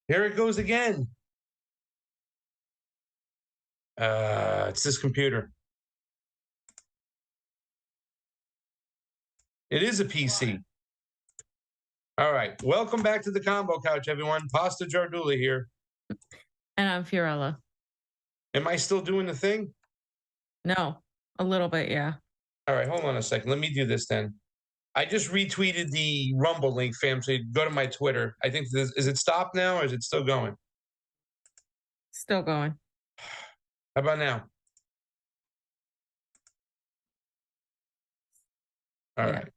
Here it goes again. It's this computer. It is a PC. All right. Welcome back to the Combo Couch, everyone. Pasta Jardula here. And I'm Fiorella. Am I still doing the thing? No, a little bit, yeah. All right. Hold on a second. Let me do this then. I just retweeted the Rumble link, fam. So you go to my Twitter. I think is it stopped now or is it still going? Still going. How about now? All right.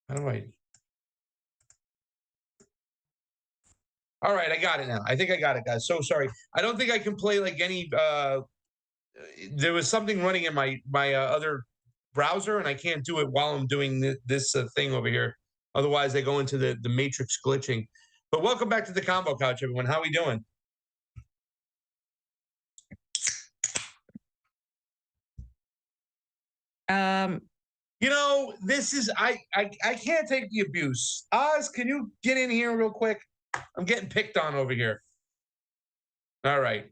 How do I? All right, I got it now. I think I got it, guys. So sorry. I don't think I can play like any. There was something running in my other browser, and I can't do it while I'm doing this thing over here. Otherwise, I go into the matrix glitching. But welcome back to the Combo Couch, everyone. How we doing? You know, this is I can't take the abuse. Oz, can you get in here real quick? I'm getting picked on over here. All right.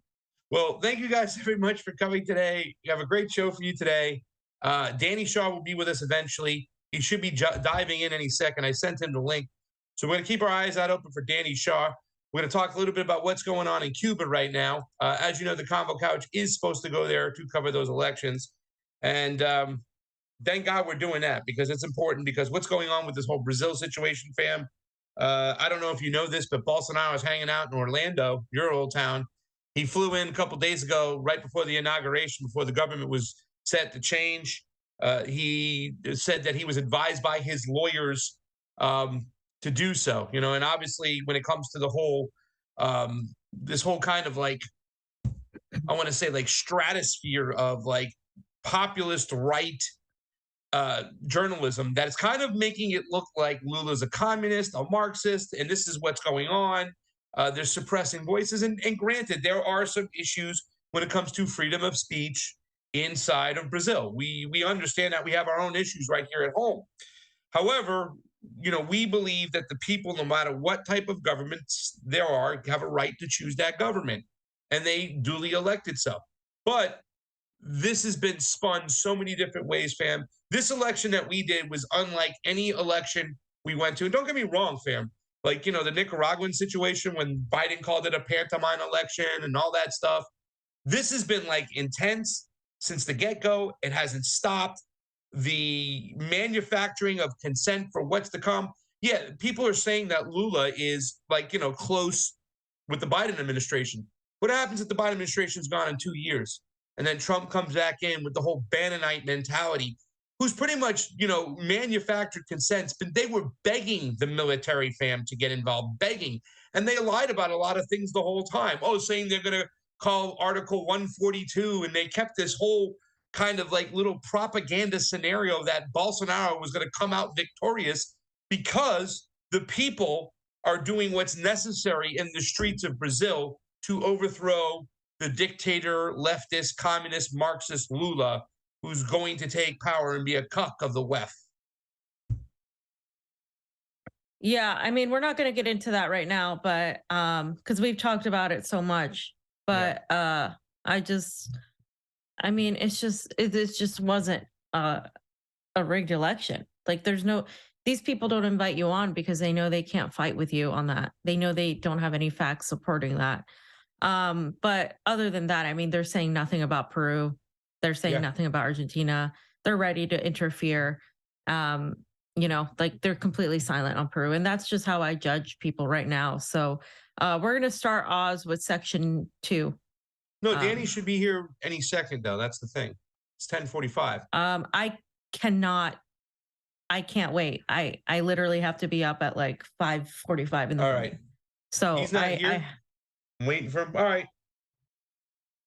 Well, thank you guys very much for coming today. We have a great show for you today. Danny Shaw will be with us eventually. He should be diving in any second. I sent him the link. So we're going to keep our eyes out open for Danny Shaw. We're going to talk a little bit about what's going on in Cuba right now. As you know, the Convo Couch is supposed to go there to cover those elections. And thank God we're doing that because it's important because what's going on with this whole Brazil situation, fam? I don't know if you know this, but Bolsonaro is hanging out in Orlando, your old town. He flew in a couple days ago, right before the inauguration, before the government was set to change. He said that he was advised by his lawyers to do so, you know, and obviously when it comes to the whole, this whole kind of like, I want to say like stratosphere of like populist right journalism that is kind of making it look like Lula's a communist, a Marxist, and this is what's going on. They're suppressing voices, and granted, there are some issues when it comes to freedom of speech inside of Brazil. We understand that we have our own issues right here at home. However, you know, we believe that the people, no matter what type of governments there are, have a right to choose that government, and they duly elected so. But this has been spun so many different ways, fam. This election that we did was unlike any election we went to. And don't get me wrong, fam. Like, you know, the Nicaraguan situation when Biden called it a pantomime election and all that stuff. This has been like intense since the get-go. It hasn't stopped. The manufacturing of consent for what's to come. Yeah, people are saying that Lula is like, you know, close with the Biden administration. What happens if the Biden administration's gone in 2 years? And then Trump comes back in with the whole Bannonite mentality, who's pretty much, you know, manufactured consents, but they were begging the military fam to get involved, begging. And they lied about a lot of things the whole time. Oh, saying they're going to call Article 142. And they kept this whole kind of like little propaganda scenario that Bolsonaro was going to come out victorious because the people are doing what's necessary in the streets of Brazil to overthrow the dictator, leftist, communist, Marxist Lula, who's going to take power and be a cuck of the WEF. Yeah, I mean, we're not going to get into that right now, but because we've talked about it so much. But yeah. I mean, it just wasn't a rigged election. Like, these people don't invite you on because they know they can't fight with you on that. They know they don't have any facts supporting that. But other than that, I mean, they're saying nothing about Peru. They're saying nothing about Argentina. They're ready to interfere. You know, like they're completely silent on Peru. And that's just how I judge people right now. So we're going to start Oz with section 2. No, Danny should be here any second, though. That's the thing. It's 10:45. I can't wait. I literally have to be up at like 5:45 in the morning. All right. So he's not here. I'm waiting for him. All right.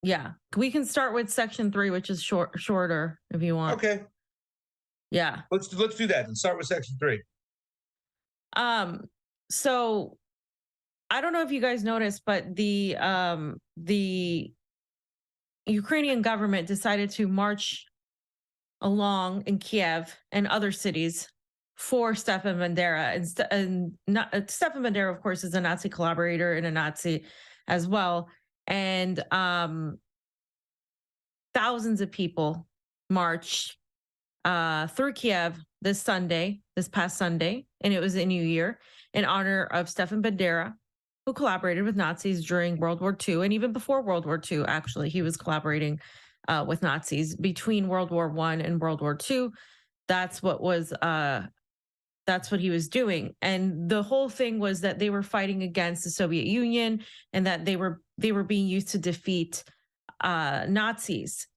Yeah, we can start with section 3, which is shorter if you want. Okay. Yeah. Let's do that and start with section 3. So I don't know if you guys noticed, but the Ukrainian government decided to march along in Kiev and other cities for Stepan Bandera. Stepan Bandera, of course, is a Nazi collaborator and a Nazi as well. And thousands of people marched through Kiev this past Sunday, and it was a New Year in honor of Stepan Bandera, who collaborated with Nazis during World War II, and even before World War II. Actually, he was collaborating with Nazis between World War I and World War II. That's what was that's what he was doing, and the whole thing was that they were fighting against the Soviet Union, and that they were being used to defeat Nazis.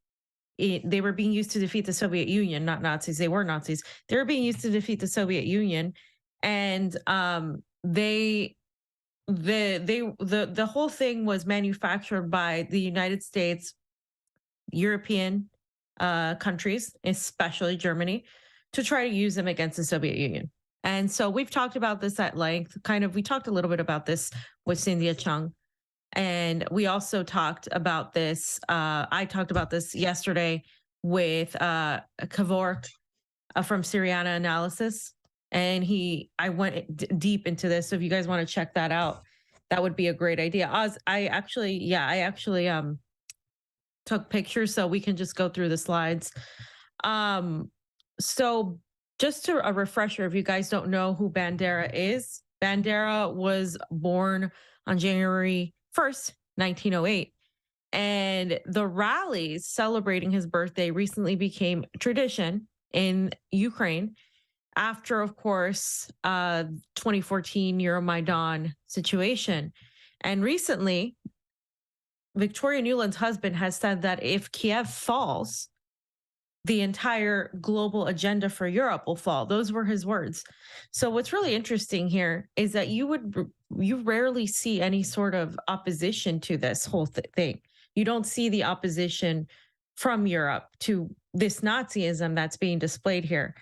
They were being used to defeat the Soviet Union, not Nazis. They were Nazis. They were being used to defeat the Soviet Union, and the whole thing was manufactured by the United States, European countries, especially Germany, to try to use them against the Soviet Union. And so we've talked about this at length. We talked a little bit about this with Cynthia Chung. And we also talked about this. I talked about this yesterday with Kavork from Syriana Analysis. And I went deep into this. So if you guys want to check that out, that would be a great idea. I actually took pictures so we can just go through the slides. So just a refresher, if you guys don't know who Bandera is, Bandera was born on January 1st, 1908. And the rallies celebrating his birthday recently became tradition in Ukraine after, of course, 2014 Euromaidan situation. And recently, Victoria Nuland's husband has said that if Kiev falls, the entire global agenda for Europe will fall. Those were his words. So what's really interesting here is that you rarely see any sort of opposition to this whole thing. You don't see the opposition from Europe to this Nazism that's being displayed here.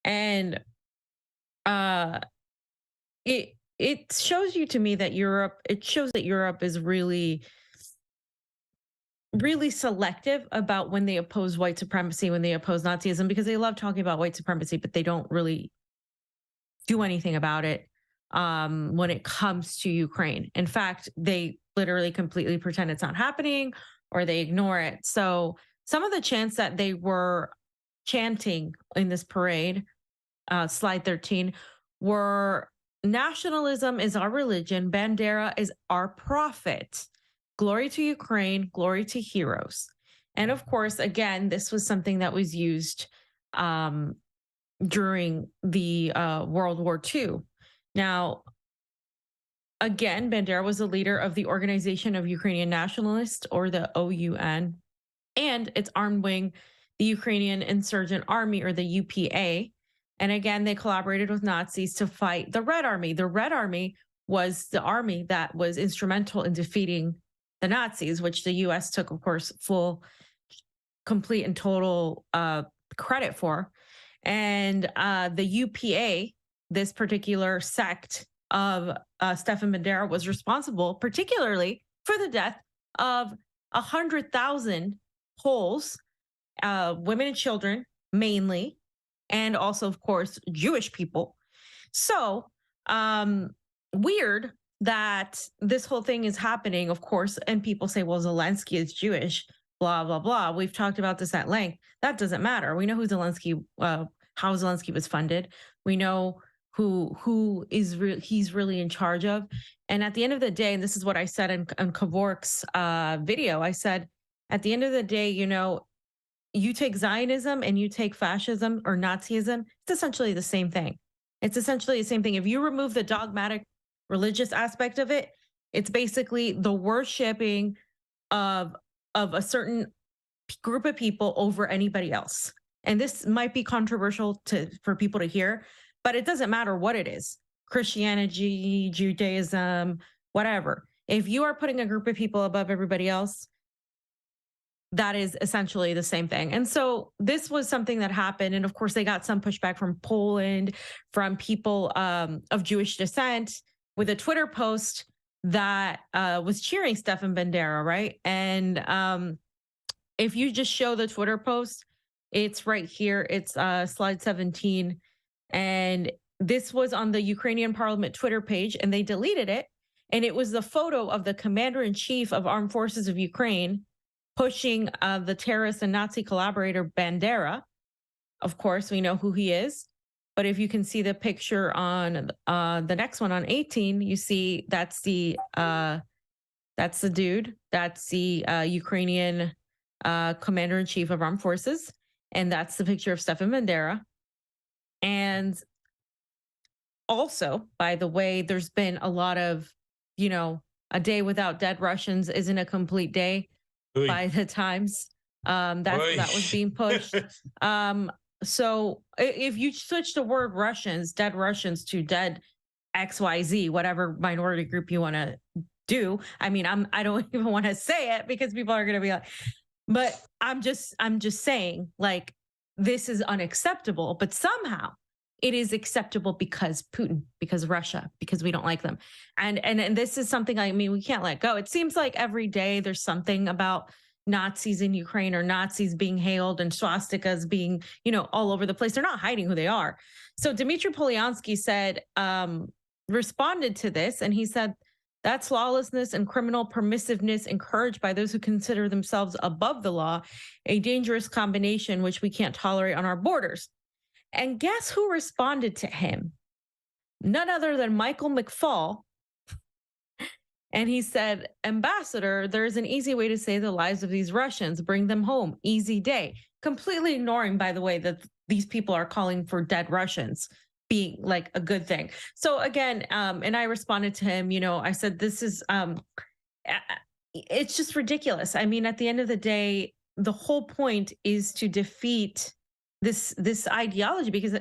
And it shows you to me that Europe is really selective about when they oppose white supremacy, when they oppose Nazism, because they love talking about white supremacy, but they don't really do anything about it when it comes to Ukraine. In fact, they literally completely pretend it's not happening, or they ignore it. So some of the chants that they were chanting in this parade, slide 13, were nationalism is our religion, Bandera is our prophet. Glory to Ukraine, glory to heroes. And of course, again, this was something that was used during the World War II. Now, again, Bandera was a leader of the Organization of Ukrainian Nationalists, or the OUN, and its armed wing, the Ukrainian Insurgent Army, or the UPA. And again, they collaborated with Nazis to fight the Red Army. The Red Army was the army that was instrumental in defeating the Nazis, which the US took, of course, full, complete, and total credit for. And the UPA, this particular sect of Stepan Bandera, was responsible particularly for the death of 100,000 Poles, women and children mainly, and also, of course, Jewish people. So weird that this whole thing is happening, of course, and people say, well, Zelensky is Jewish, blah, blah, blah. We've talked about this at length. That doesn't matter. We know who Zelensky, how Zelensky was funded. We know he's really in charge of. And at the end of the day, and this is what I said in Kavork's video, I said, at the end of the day, you take Zionism and you take fascism or Nazism, it's essentially the same thing. It's essentially the same thing. If you remove the dogmatic religious aspect of it, it's basically the worshiping of a certain group of people over anybody else. And this might be controversial for people to hear, but it doesn't matter what it is. Christianity, Judaism, whatever. If you are putting a group of people above everybody else, that is essentially the same thing. And so this was something that happened. And of course, they got some pushback from Poland, from people of Jewish descent, with a Twitter post that was cheering Stepan Bandera, right? And if you just show the Twitter post, it's right here. It's slide 17. And this was on the Ukrainian parliament Twitter page, and they deleted it. And it was the photo of the commander in chief of armed forces of Ukraine pushing the terrorist and Nazi collaborator Bandera. Of course, we know who he is. But if you can see the picture on the next one on 18, you see that's the dude. That's the Ukrainian commander in chief of armed forces, and that's the picture of Stepan Bandera. And also, by the way, there's been a lot of, a day without dead Russians isn't a complete day Oy. by the Times. Oy. That was being pushed. So if you switch the word Russians, dead Russians, to dead XYZ, whatever minority group you want to do. I mean, I don't even want to say it because people are going to be like, but I'm just saying, like, this is unacceptable, but somehow it is acceptable because Putin, because Russia, because we don't like them. And this is something, I mean, we can't let go. It seems like every day there's something about Nazis in Ukraine, or Nazis being hailed, and swastikas being, all over the place. They're not hiding who they are. So Dmitry Polyansky said, responded to this, and he said, that's lawlessness and criminal permissiveness encouraged by those who consider themselves above the law, a dangerous combination which we can't tolerate on our borders. And guess who responded to him? None other than Michael McFaul. And he said, Ambassador, there is an easy way to save the lives of these Russians. Bring them home. Easy day. Completely ignoring, by the way, that these people are calling for dead Russians being like a good thing. So again, and I responded to him, I said, this is, it's just ridiculous. I mean, at the end of the day, the whole point is to defeat this ideology, because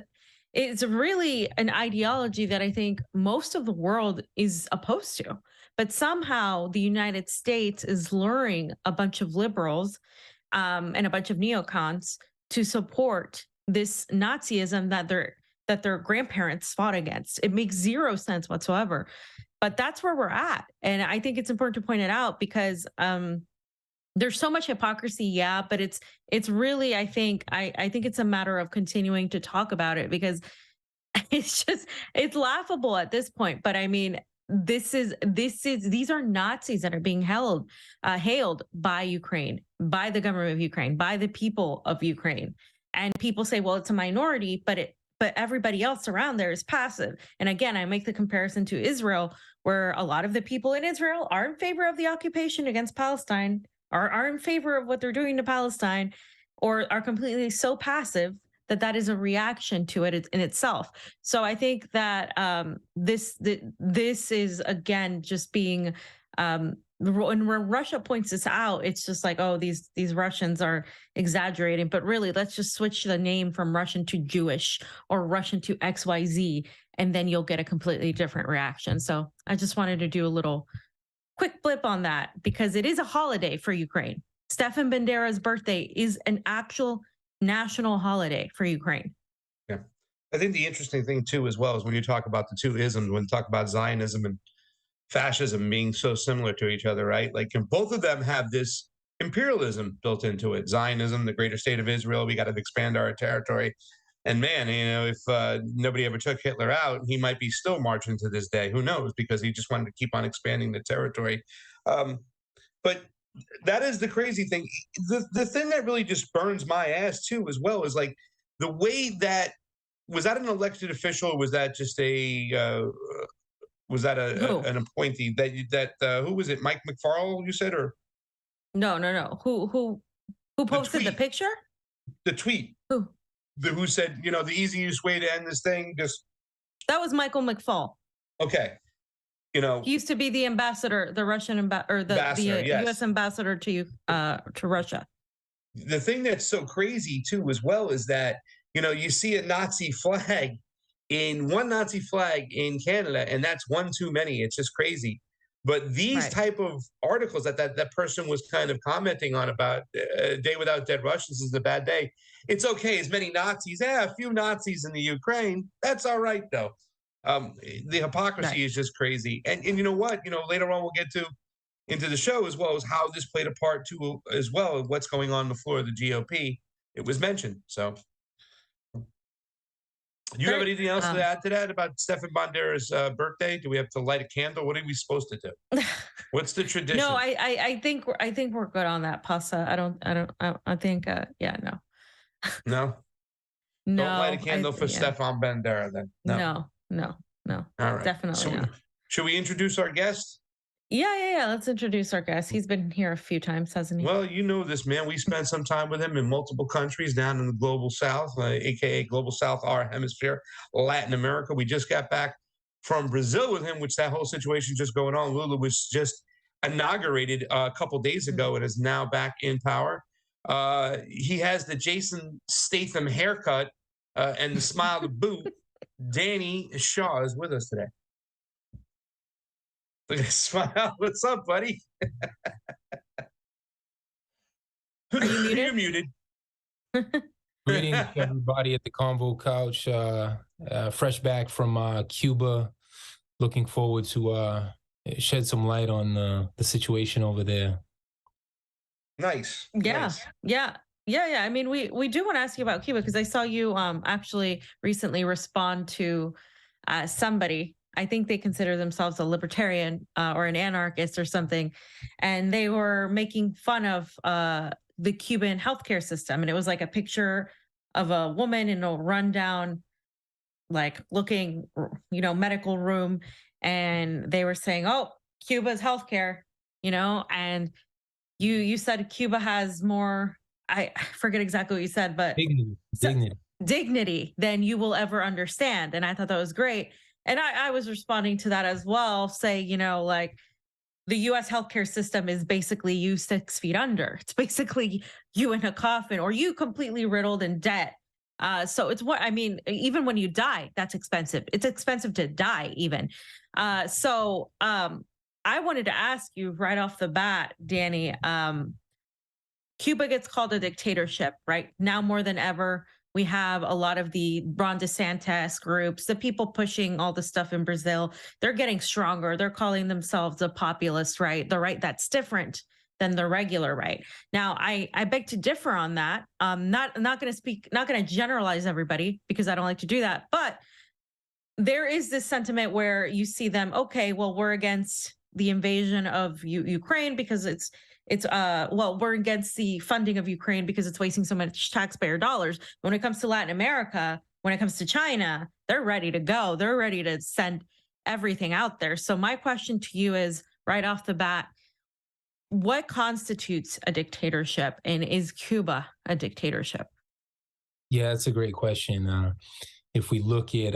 it's really an ideology that I think most of the world is opposed to. But somehow the United States is luring a bunch of liberals and a bunch of neocons to support this Nazism that their grandparents fought against. It makes zero sense whatsoever. But that's where we're at. And I think it's important to point it out because there's so much hypocrisy, yeah, but it's really, I think it's a matter of continuing to talk about it, because it's laughable at this point. But I mean, these are Nazis that are being hailed by Ukraine, by the government of Ukraine, by the people of Ukraine. And people say, well, it's a minority, but everybody else around there is passive. And again, I make the comparison to Israel, where a lot of the people in Israel are in favor of the occupation against Palestine, are in favor of what they're doing to Palestine, or are completely so passive that is a reaction to it in itself. So I think that this is, again, just being, when Russia points this out, it's just like, oh, these Russians are exaggerating. But really, let's just switch the name from Russian to Jewish, or Russian to XYZ, and then you'll get a completely different reaction. So I just wanted to do a little quick blip on that, because it is a holiday for Ukraine. Stepan Bandera's birthday is an actual national holiday for Ukraine. Yeah. I think the interesting thing too, as well, is when you talk about the two isms, when you talk about Zionism and fascism being so similar to each other, right? Like, both of them have this imperialism built into it. Zionism, the greater state of Israel, we got to expand our territory. And man, if nobody ever took Hitler out, he might be still marching to this day. Who knows? Because he just wanted to keep on expanding the territory. But that is the crazy thing. The thing that really just burns my ass too, as well, is like the way that, was that an elected official, or was that just an appointee who was it? Mike McFarland, you said? Or no. Who posted the picture? The tweet. Who said, the easiest way to end this thing, just. That was Michael McFaul. Okay. He used to be the ambassador, the Russian ambassador, yes. U.S. ambassador to Russia. The thing that's so crazy too, as well, is that you see a Nazi flag one Nazi flag in Canada, and that's one too many. It's just crazy. But these type of articles that person was kind of commenting on, about a day without dead Russians is a bad day. It's okay, as many Nazis, a few Nazis in the Ukraine, that's all right though. The hypocrisy is just crazy. And you know what? Later on we'll get into the show, as well as how this played a part too, as well, of what's going on the floor of the GOP. It was mentioned. So Do you have Great. anything else to add to that about Stefan Bandera's birthday? Do we have to light a candle? What are we supposed to do? What's the No, tradition? I think we're good on that, Pasa. I think yeah, no. No? Don't light a No, candle for yeah. Stefan Bandera then. No. No, no, no. All right. Definitely So not. should we introduce our guest? Yeah. Let's introduce our guest. He's been here a few times, hasn't he? Well, you know this man. We spent some time with him in multiple countries down in the global south, aka global south, our hemisphere, Latin America. We just got back from Brazil with him, which that whole situation just going on. Lula was just inaugurated a couple days Mhm. ago and is now back in power. He has the Jason Statham haircut and the smile to boot. Danny Shaw is with us today. Look at his smile. What's up, buddy? Are you muted? You're muted. Greetings to everybody at the Convo Couch. Fresh back from Cuba. Looking forward to shed some light on the situation over there. Nice. Yeah, Nice. yeah. I mean, we do want to ask you about Cuba because I saw you actually recently respond to somebody. I think they consider themselves a libertarian or an anarchist or something, and they were making fun of the Cuban healthcare system, and it was like a picture of a woman in a rundown, like looking, medical room, and they were saying, "Oh, Cuba's healthcare," and you said Cuba has more. I forget exactly what you said, but dignity than you will ever understand. And I thought that was great. And I was responding to that as well, say, like the US healthcare system is basically you 6 feet under. It's basically you in a coffin or you completely riddled in debt. So it's what I mean, even when you die, that's expensive. It's expensive to die, even. I wanted to ask you right off the bat, Danny. Cuba gets called a dictatorship, right? Now more than ever, we have a lot of the Ron DeSantis groups, the people pushing all the stuff in Brazil. They're getting stronger. They're calling themselves a populist right, the right that's different than the regular right. Now, I beg to differ on that. Not going to speak, not going to generalize everybody because I don't like to do that. But there is this sentiment where you see them, okay, well, we're against the invasion of Ukraine because we're against the funding of Ukraine because it's wasting so much taxpayer dollars. When it comes to Latin America, when it comes to China, they're ready to go. They're ready to send everything out there. So my question to you is right off the bat, what constitutes a dictatorship, and is Cuba a dictatorship? Yeah, that's a great question. If we look at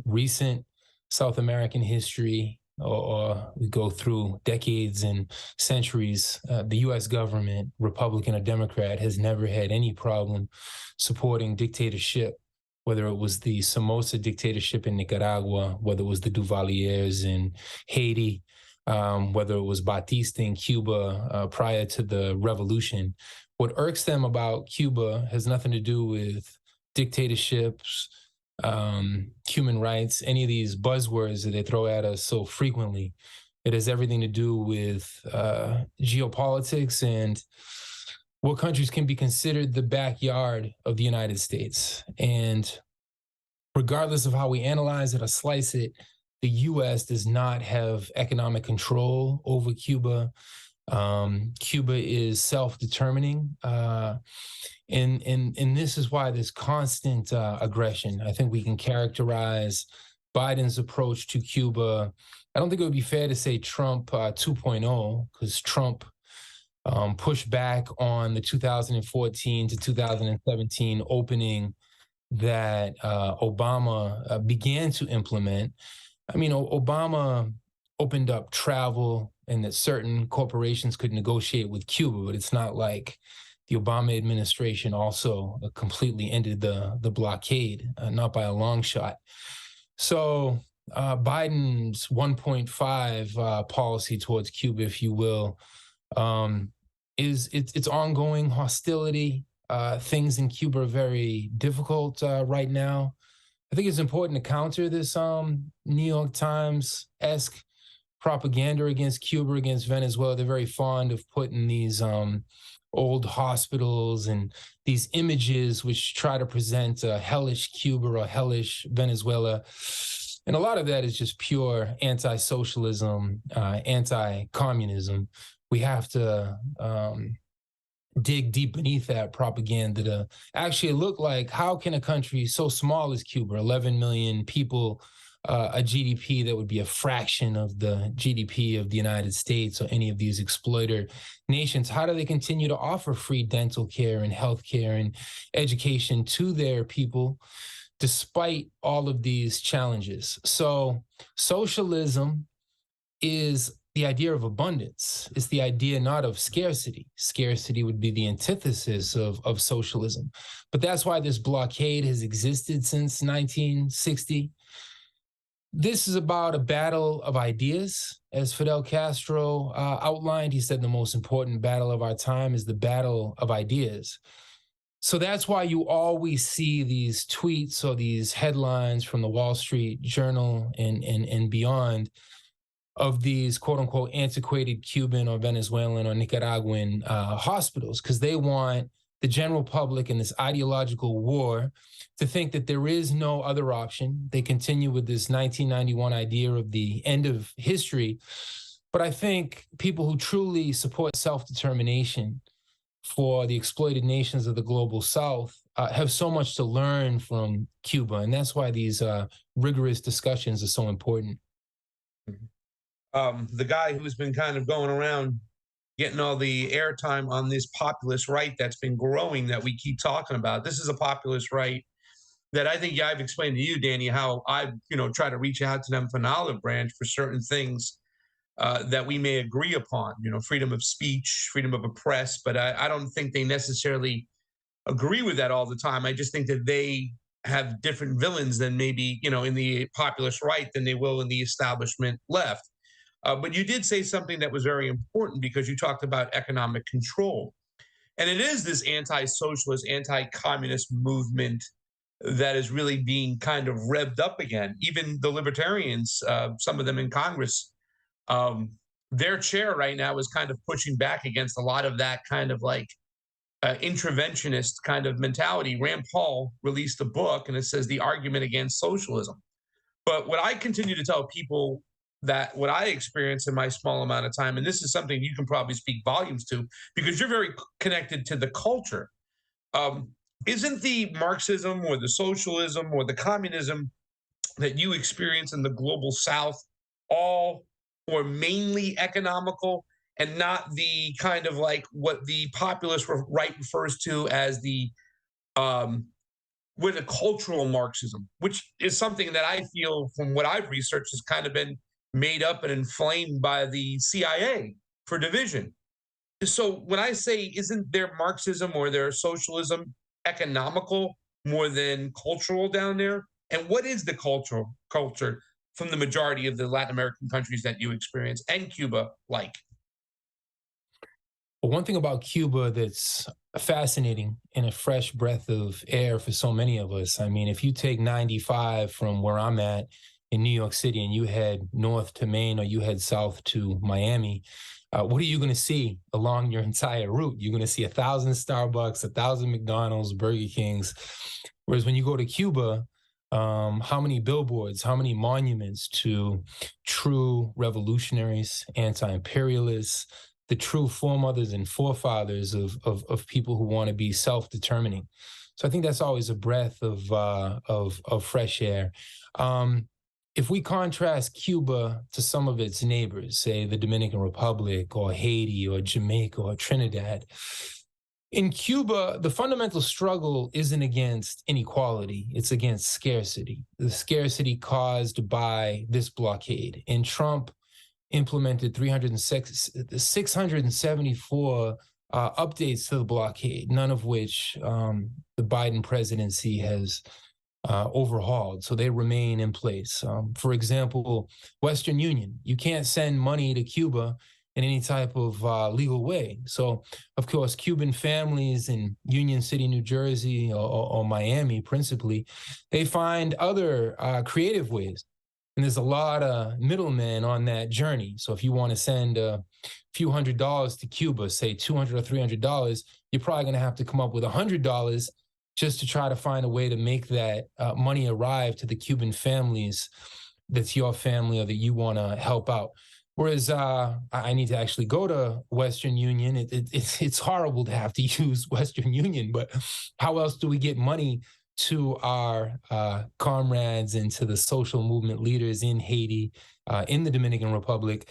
recent South American history, or we go through decades and centuries, the U.S. government, Republican or Democrat, has never had any problem supporting dictatorship, whether it was the Somoza dictatorship in Nicaragua, whether it was the Duvaliers in Haiti, whether it was Batista in Cuba prior to the revolution. What irks them about Cuba has nothing to do with dictatorships, human rights, any of these buzzwords that they throw at us so frequently. It has everything to do with geopolitics and what countries can be considered the backyard of the United States. And regardless of how we analyze it or slice it, the U.S. does not have economic control over Cuba. Cuba is self-determining. And this is why there's constant aggression. I think we can characterize Biden's approach to Cuba. I don't think it would be fair to say Trump 2.0, because Trump pushed back on the 2014 to 2017 opening that Obama began to implement. I mean, Obama opened up travel and that certain corporations could negotiate with Cuba, but it's not like the Obama administration also completely ended the blockade, not by a long shot. So Biden's 1.5 policy towards Cuba, if you will, it's ongoing hostility. Things in Cuba are very difficult right now. I think it's important to counter this New York Times-esque propaganda against Cuba, against Venezuela. They're very fond of putting these old hospitals and these images which try to present a hellish Cuba or hellish Venezuela. And a lot of that is just pure anti-socialism, anti-communism. We have to dig deep beneath that propaganda to actually look like, how can a country so small as Cuba, 11 million people, a GDP that would be a fraction of the GDP of the United States or any of these exploiter nations, how do they continue to offer free dental care and health care and education to their people despite all of these challenges? So socialism is the idea of abundance. It's the idea not of scarcity. Scarcity would be the antithesis of socialism. But that's why this blockade has existed since 1960. This is about a battle of ideas. As Fidel Castro outlined, he said the most important battle of our time is the battle of ideas. So that's why you always see these tweets or these headlines from the Wall Street Journal and beyond of these quote unquote antiquated Cuban or Venezuelan or Nicaraguan hospitals, because they want the general public in this ideological war to think that there is no other option. They continue with this 1991 idea of the end of history. But I think people who truly support self-determination for the exploited nations of the global South have so much to learn from Cuba. And that's why these rigorous discussions are so important. The guy who's been kind of going around getting all the airtime on this populist right that's been growing that we keep talking about. This is a populist right that I think I've explained to you, Danny, how I, try to reach out to them from the olive branch for certain things that we may agree upon, freedom of speech, freedom of a press, but I don't think they necessarily agree with that all the time. I just think that they have different villains than maybe, in the populist right than they will in the establishment left. But you did say something that was very important because you talked about economic control. And it is this anti-socialist, anti-communist movement that is really being kind of revved up again. Even the libertarians, some of them in Congress, their chair right now is kind of pushing back against a lot of that kind of like interventionist kind of mentality. Rand Paul released a book and it says The Argument Against Socialism. But what I continue to tell people, that what I experienced in my small amount of time, and this is something you can probably speak volumes to because you're very connected to the culture. Isn't the Marxism or the socialism or the communism that you experience in the global South all or mainly economical and not the kind of like what the populist right refers to as the with a cultural Marxism, which is something that I feel from what I've researched has kind of been made up and inflamed by the CIA for division. So when I say, isn't their Marxism or their socialism economical more than cultural down there? And what is the culture from the majority of the Latin American countries that you experience and Cuba like? Well, one thing about Cuba that's fascinating and a fresh breath of air for so many of us, I mean, if you take 95 from where I'm at in New York City and you head north to Maine or you head south to Miami, what are you going to see along your entire route? You're going to see 1,000 Starbucks, 1,000 McDonald's, Burger Kings. Whereas when you go to Cuba, how many billboards, how many monuments to true revolutionaries, anti-imperialists, the true foremothers and forefathers of people who want to be self-determining. So I think that's always a breath of fresh air. If we contrast Cuba to some of its neighbors, say the Dominican Republic or Haiti or Jamaica or Trinidad, in Cuba, the fundamental struggle isn't against inequality, it's against scarcity. The scarcity caused by this blockade. And Trump implemented 674 updates to the blockade, none of which the Biden presidency has overhauled, so they remain in place. For example, Western Union, you can't send money to Cuba in any type of legal way. So, of course, Cuban families in Union City, New Jersey, or Miami principally, they find other creative ways And there's a lot of middlemen on that journey. So if you want to send a few $100s to Cuba, say $200 or $300, you're probably going to have to come up with $100 just to try to find a way to make that money arrive to the Cuban families that's your family or that you want to help out. Whereas I need to actually go to Western Union. It's horrible to have to use Western Union, but how else do we get money to our comrades and to the social movement leaders in Haiti, in the Dominican Republic?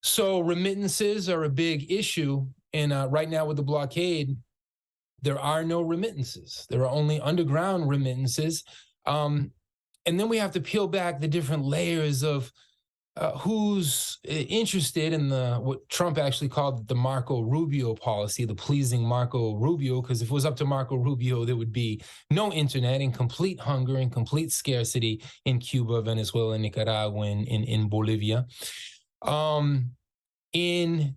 So remittances are a big issue. And right now with the blockade, there are no remittances. There are only underground remittances. And then we have to peel back the different layers of who's interested in what Trump actually called the Marco Rubio policy, the pleasing Marco Rubio, because if it was up to Marco Rubio, there would be no internet and complete hunger and complete scarcity in Cuba, Venezuela, Nicaragua, and in Bolivia. In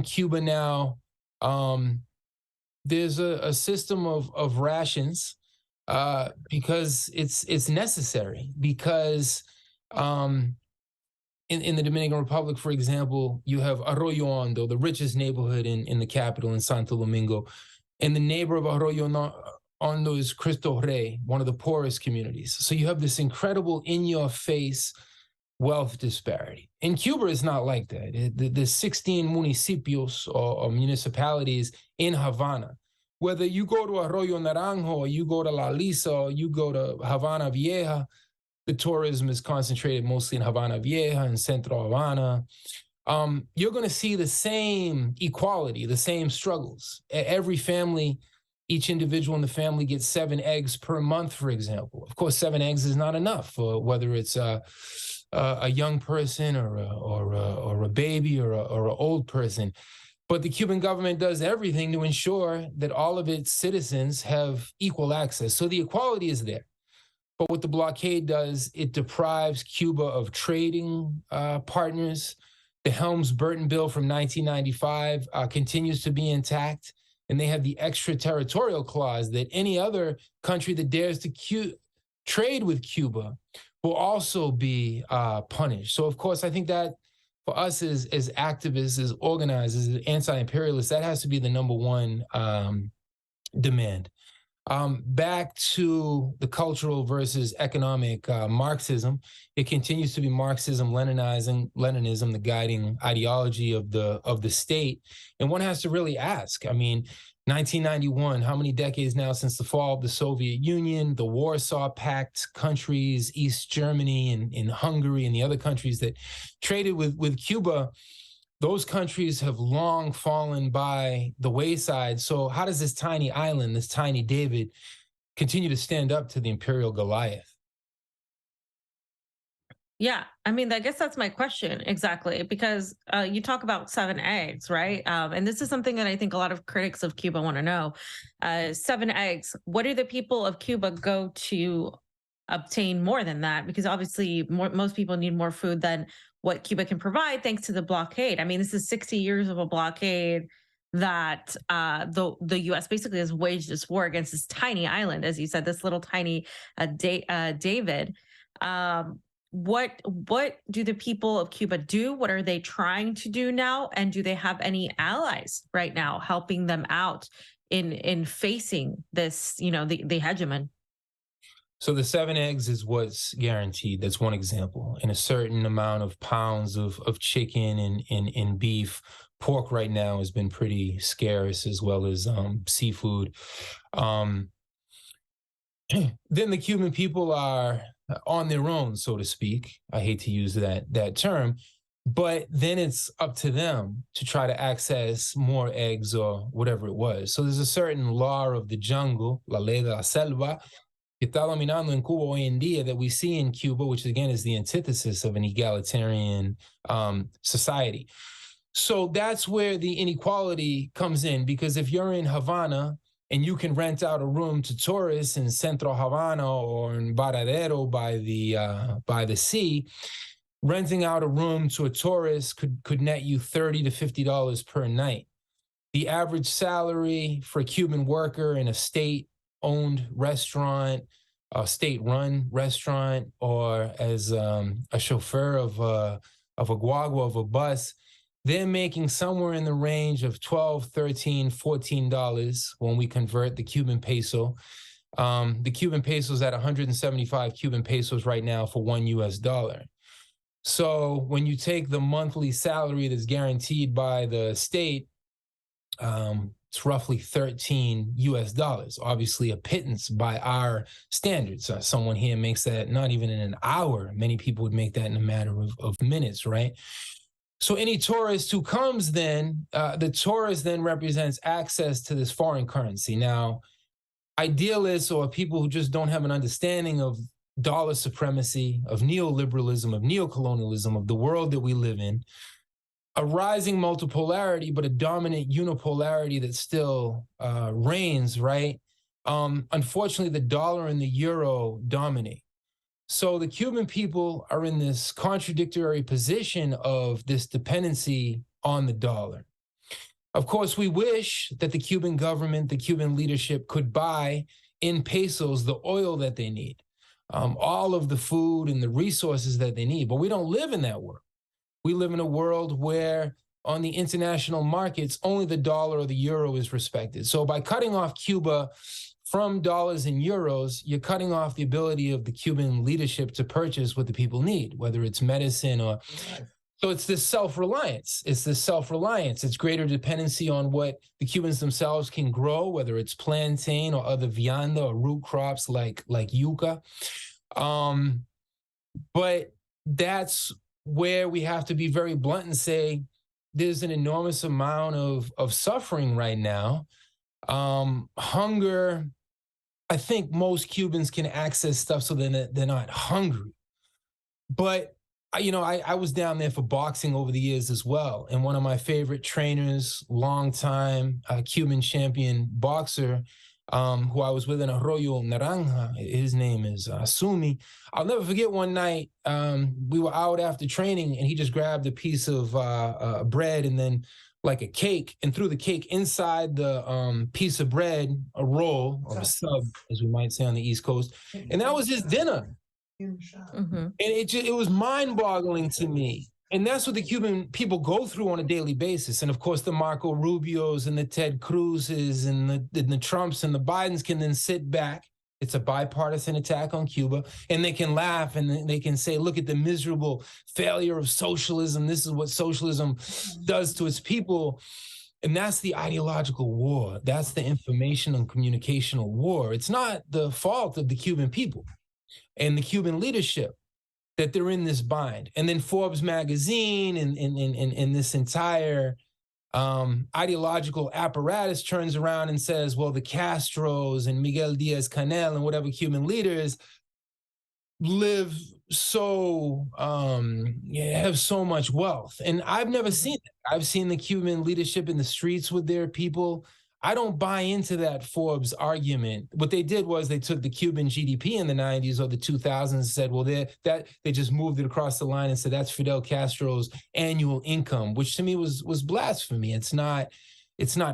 Cuba now, there's a system of rations because it's necessary, because in the Dominican Republic, for example, you have Arroyo Hondo, the richest neighborhood in the capital, in Santo Domingo. And the neighbor of Arroyo Hondo is Cristo Rey, one of the poorest communities. So you have this incredible in-your-face wealth disparity. In Cuba, it's not like that. The 16 municipios or municipalities in Havana, whether you go to Arroyo Naranjo or you go to La Lisa or you go to Havana Vieja, the tourism is concentrated mostly in Havana Vieja and Centro Havana. You're going to see the same equality, the same struggles. Every family, each individual in the family gets 7 eggs per month, for example. Of course, 7 eggs is not enough, whether it's a young person or a baby or an old person. But the Cuban government does everything to ensure that all of its citizens have equal access. So the equality is there. But what the blockade does, it deprives Cuba of trading partners. The Helms-Burton bill from 1995 continues to be intact, and they have the extraterritorial clause that any other country that dares to trade with Cuba will also be punished. So, of course, I think that for us as activists, as organizers, as anti-imperialists, that has to be the number one demand. Back to the cultural versus economic Marxism, it continues to be Marxism-Leninism, the guiding ideology of the state. And one has to really ask, I mean, 1991, how many decades now since the fall of the Soviet Union, the Warsaw Pact countries, East Germany and Hungary and the other countries that traded with Cuba, those countries have long fallen by the wayside. So how does this tiny island, this tiny David, continue to stand up to the imperial Goliath? Yeah, I mean, I guess that's my question exactly, because you talk about 7 eggs, right? And this is something that I think a lot of critics of Cuba want to know. 7 eggs, what do the people of Cuba go to obtain more than that? Because obviously most people need more food than what Cuba can provide thanks to the blockade. I mean, this is 60 years of a blockade that the U.S. basically has waged this war against this tiny island, as you said, this little tiny David. What do the people of Cuba do? What are they trying to do now? And do they have any allies right now helping them out in facing this, the hegemon? So the 7 eggs is what's guaranteed. That's one example. And a certain amount of pounds of chicken and beef. Pork right now has been pretty scarce, as well as seafood. Then the Cuban people are on their own, so to speak. I hate to use that term, but then it's up to them to try to access more eggs or whatever it was. So there's a certain law of the jungle, la ley de la selva, que está dominando en Cuba hoy en día, that we see in Cuba, which again is the antithesis of an egalitarian society. So that's where the inequality comes in, because if you're in Havana and you can rent out a room to tourists in Centro Havana or in Varadero by the sea, renting out a room to a tourist could net you $30 to $50 per night. The average salary for a Cuban worker in a state-owned restaurant a state-run restaurant or as a chauffeur of a guagua, of a bus, they're making somewhere in the range of $12, $13, $14 when we convert the Cuban peso. The Cuban peso is at 175 Cuban pesos right now for $1. So when you take the monthly salary that's guaranteed by the state, it's roughly $13. Obviously a pittance by our standards. Someone here makes that not even in an hour. Many people would make that in a matter of minutes, right? So any tourist who comes then, the tourist then represents access to this foreign currency. Now, idealists or people who just don't have an understanding of dollar supremacy, of neoliberalism, of neocolonialism, of the world that we live in, a rising multipolarity, but a dominant unipolarity that still reigns, right? Unfortunately, the dollar and the euro dominate. So the Cuban people are in this contradictory position of this dependency on the dollar. Of course, we wish that the Cuban government, the Cuban leadership could buy in pesos the oil that they need, all of the food and the resources that they need. But we don't live in that world. We live in a world where on the international markets, only the dollar or the euro is respected. So by cutting off Cuba from dollars and euros, you're cutting off the ability of the Cuban leadership to purchase what the people need, whether it's medicine or... So it's this self-reliance. It's greater dependency on what the Cubans themselves can grow, whether it's plantain or other vianda or root crops like yuca. But that's where we have to be very blunt and say there's an enormous amount of suffering right now. Hunger, I think most Cubans can access stuff so they're not hungry. But I was down there for boxing over the years as well. And one of my favorite trainers, longtime Cuban champion boxer, who I was with in Arroyo Naranja, his name is Sumi. I'll never forget one night, we were out after training and he just grabbed a piece of bread and then like a cake and threw the cake inside the piece of bread, a roll or a sub, as we might say on the East Coast. And that was his dinner. Mm-hmm. And it was mind-boggling to me. And that's what the Cuban people go through on a daily basis. And of course, the Marco Rubios and the Ted Cruzes and the Trumps and the Bidens can then sit back. It's a bipartisan attack on Cuba. And they can laugh and they can say, look at the miserable failure of socialism. This is what socialism does to its people. And that's the ideological war. That's the information and communicational war. It's not the fault of the Cuban people and the Cuban leadership that they're in this bind. And then Forbes magazine and this entire ideological apparatus turns around and says, well, the Castros and Miguel Diaz-Canel and whatever Cuban leaders live so, have so much wealth. And I've never seen it. I've seen the Cuban leadership in the streets with their people. I don't buy into that Forbes argument. What they did was they took the Cuban GDP in the 90s or the 2000s and said, well, they just moved it across the line and said that's Fidel Castro's annual income, which to me was blasphemy. It's not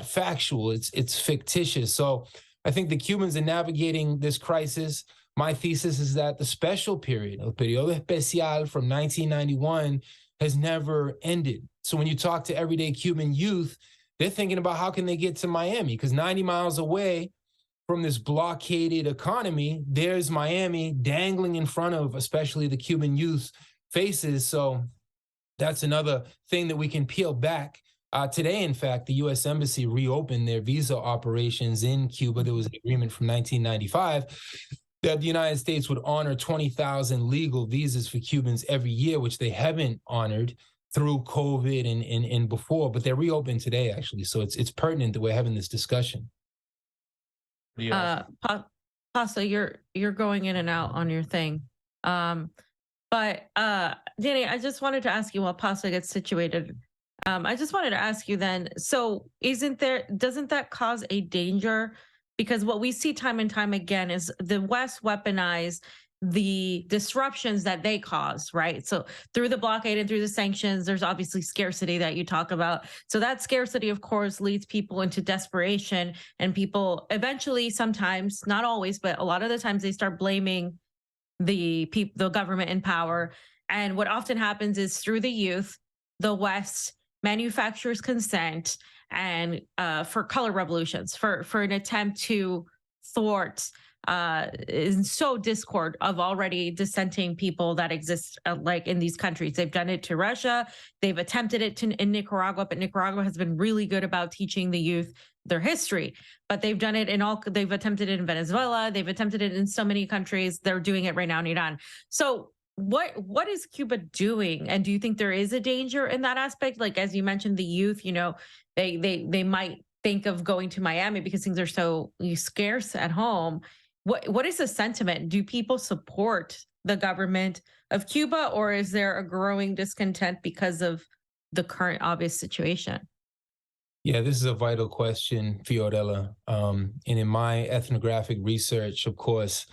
factual. It's fictitious. So I think the Cubans are navigating this crisis. My thesis is that the special period, el periodo especial from 1991, has never ended. So when you talk to everyday Cuban youth, they're thinking about how can they get to Miami, because 90 miles away from this blockaded economy, there's Miami dangling in front of especially the Cuban youth faces. So that's another thing that we can peel back. Today, in fact, the U.S. Embassy reopened their visa operations in Cuba. There was an agreement from 1995 that the United States would honor 20,000 legal visas for Cubans every year, which they haven't honored through COVID and before, but they're reopened today, actually. So it's pertinent that we're having this discussion. Pasa, you're going in and out on your thing. But Danny, I just wanted to ask you while Pasa gets situated. I just wanted to ask you then, so doesn't that cause a danger? Because what we see time and time again is the West weaponize the disruptions that they cause, right? So through the blockade and through the sanctions, there's obviously scarcity that you talk about. So that scarcity, of course, leads people into desperation, and people eventually, sometimes, not always, but a lot of the times, they start blaming the government in power. And what often happens is, through the youth, the West manufactures consent and for color revolutions, for an attempt to thwart is so discord of already dissenting people that exist like in these countries. They've done it to Russia. They've attempted it in Nicaragua, but Nicaragua has been really good about teaching the youth their history. But they've done it they've attempted it in Venezuela. They've attempted it in so many countries. They're doing it right now in Iran. So what is Cuba doing? And do you think there is a danger in that aspect? Like, as you mentioned, the youth, they might think of going to Miami because things are so scarce at home. What is the sentiment? Do people support the government of Cuba, or is there a growing discontent because of the current obvious situation? Yeah, this is a vital question, Fiorella. And in my ethnographic research, of course,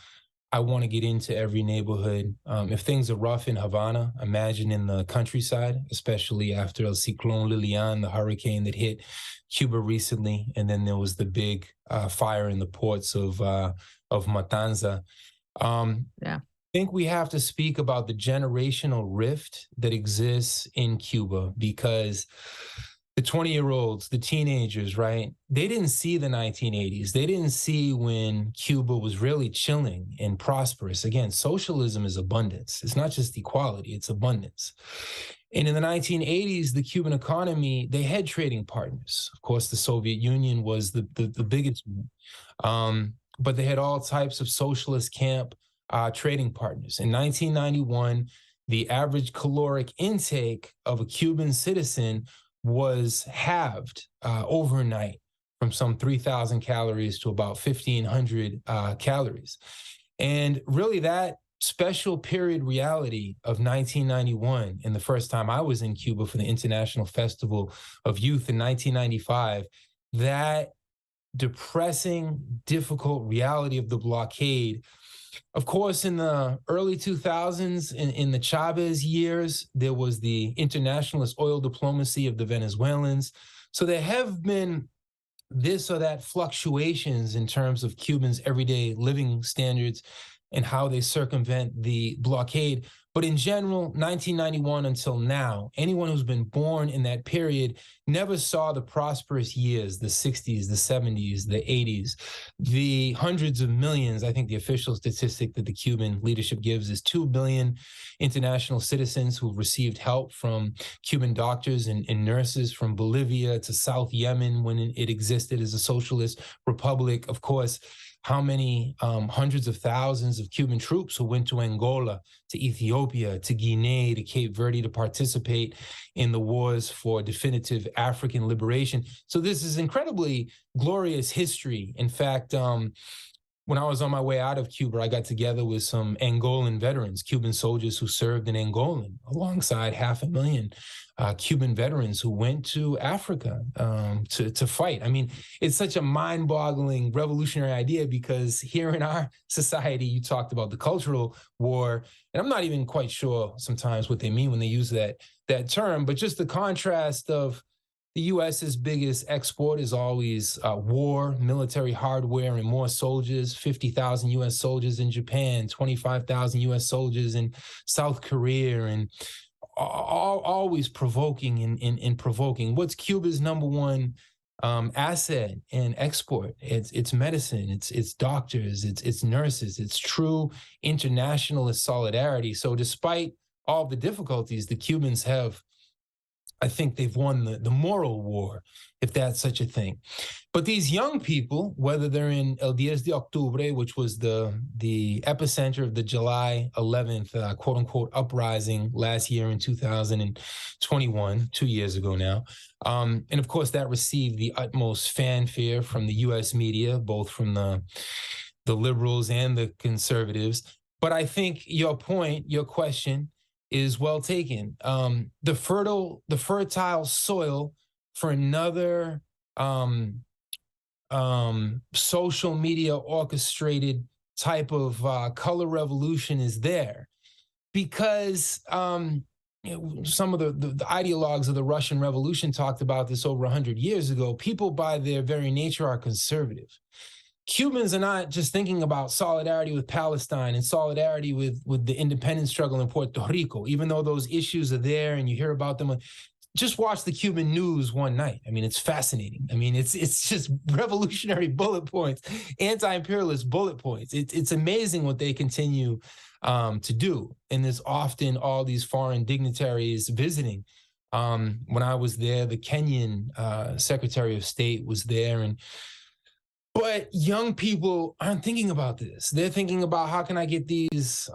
I want to get into every neighborhood. If things are rough in Havana, imagine in the countryside, especially after El Ciclón Lilian, the hurricane that hit Cuba recently, and then there was the big fire in the ports of Matanza. Yeah. I think we have to speak about the generational rift that exists in Cuba, because the 20-year-olds, the teenagers, right? They didn't see the 1980s. They didn't see when Cuba was really chilling and prosperous. Again, socialism is abundance. It's not just equality, it's abundance. And in the 1980s, the Cuban economy, they had trading partners. Of course, the Soviet Union was the biggest one. But they had all types of socialist camp trading partners. In 1991, the average caloric intake of a Cuban citizen was halved overnight, from some 3,000 calories to about 1,500 calories. And really, that special period reality of 1991, and the first time I was in Cuba for the International Festival of Youth in 1995, that depressing, difficult reality of the blockade. Of course, in the early 2000s, in the Chavez years, there was the internationalist oil diplomacy of the Venezuelans. So there have been this or that fluctuations in terms of Cubans' everyday living standards and how they circumvent the blockade. But in general, 1991 until now, anyone who's been born in that period never saw the prosperous years, the 60s, the 70s, the 80s, the hundreds of millions. I think the official statistic that the Cuban leadership gives is 2 billion international citizens who've received help from Cuban doctors and nurses, from Bolivia to South Yemen when it existed as a socialist republic. Of course, how many hundreds of thousands of Cuban troops who went to Angola, to Ethiopia, to Guinea, to Cape Verde to participate in the wars for definitive African liberation. So this is incredibly glorious history. In fact, when I was on my way out of Cuba, I got together with some Angolan veterans, Cuban soldiers who served in Angola, alongside 500,000 Cuban veterans who went to Africa to fight. I mean, it's such a mind-boggling, revolutionary idea, because here in our society, you talked about the cultural war, and I'm not even quite sure sometimes what they mean when they use that term, but just the contrast of the U.S.'s biggest export is always war, military hardware, and more soldiers. 50,000 U.S. soldiers in Japan, 25,000 U.S. soldiers in South Korea, and always provoking and provoking. What's Cuba's number one asset and export? It's medicine, it's doctors, it's nurses, it's true internationalist solidarity. So despite all the difficulties, the Cubans have, I think they've won the moral war, if that's such a thing. But these young people, whether they're in El 10 de Octubre, which was the epicenter of the July 11th, quote unquote, uprising last year in 2021, 2 years ago now. And of course, that received the utmost fanfare from the US media, both from the liberals and the conservatives. But I think your point, your question, is well taken. The fertile soil for another social media orchestrated type of color revolution is there, because some of the ideologues of the Russian Revolution talked about this over 100 years ago. People by their very nature are conservative. Cubans are not just thinking about solidarity with Palestine and solidarity with the independence struggle in Puerto Rico, even though those issues are there and you hear about them. Just watch the Cuban news one night. I mean, it's fascinating. I mean, it's just revolutionary bullet points, anti-imperialist bullet points. It's amazing what they continue to do. And there's often all these foreign dignitaries visiting. When I was there, the Kenyan Secretary of State was there. But young people aren't thinking about this. They're thinking about, how can I get these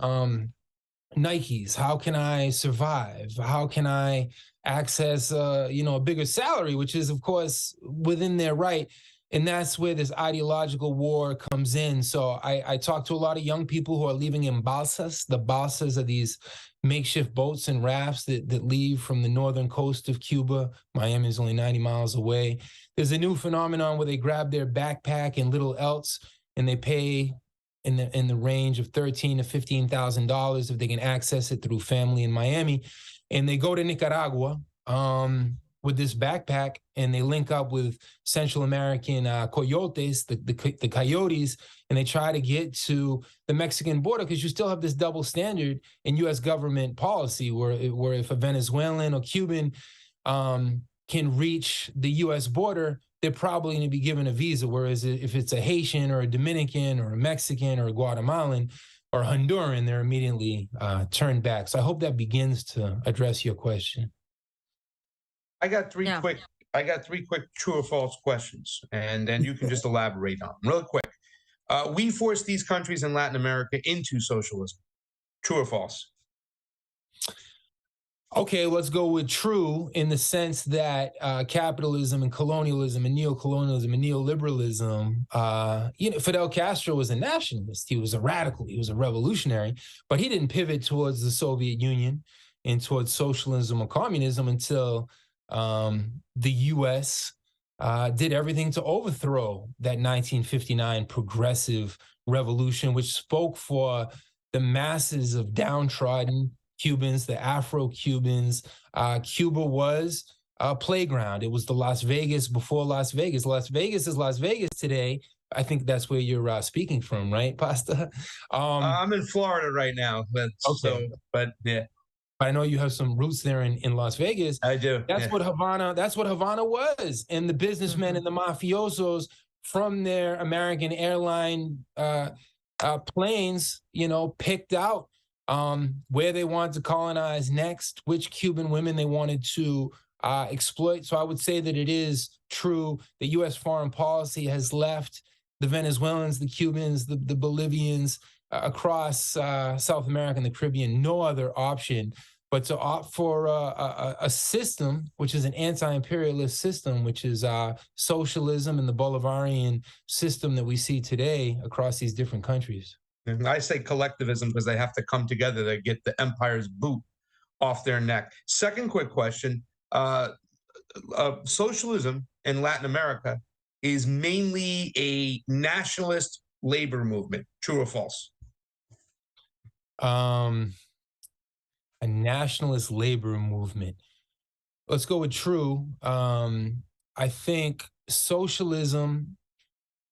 Nikes? How can I survive? How can I access, a bigger salary, which is, of course, within their right. And that's where this ideological war comes in. So I talk to a lot of young people who are leaving in balsas. The balsas are these makeshift boats and rafts that leave from the northern coast of Cuba. Miami is only 90 miles away. There's a new phenomenon where they grab their backpack and little else, and they pay in the range of $13,000 to $15,000 if they can access it through family in Miami. And they go to Nicaragua with this backpack, and they link up with Central American coyotes, the coyotes, and they try to get to the Mexican border, because you still have this double standard in U.S. government policy where if a Venezuelan or Cuban can reach the U.S. border, they're probably going to be given a visa. Whereas if it's a Haitian or a Dominican or a Mexican or a Guatemalan or Honduran, they're immediately turned back. So I hope that begins to address your question. I got three quick true or false questions, and then you can just elaborate on them real quick. We forced these countries in Latin America into socialism. True or false? Okay, let's go with true, in the sense that capitalism and colonialism and neocolonialism and neoliberalism, Fidel Castro was a nationalist. He was a radical. He was a revolutionary, but he didn't pivot towards the Soviet Union and towards socialism or communism until the U.S. Did everything to overthrow that 1959 progressive revolution, which spoke for the masses of downtrodden Cubans, the Afro-Cubans. Cuba was a playground. It was the Las Vegas before Las Vegas. Las Vegas is Las Vegas today. I think that's where you're speaking from, right, Pasta? I'm in Florida right now, but yeah. I know you have some roots there in Las Vegas. I do. That's what Havana was. And the businessmen and the mafiosos from their American airline planes, picked out where they wanted to colonize next, which Cuban women they wanted to exploit. So I would say that it is true that U.S. foreign policy has left the Venezuelans, the Cubans, the Bolivians across South America and the Caribbean no other option but to opt for a system which is an anti-imperialist system, which is socialism and the Bolivarian system that we see today across these different countries. And I say collectivism because they have to come together to get the empire's boot off their neck. Second quick question. Socialism in Latin America is mainly a nationalist labor movement. True or false? A nationalist labor movement. Let's go with true. I think socialism,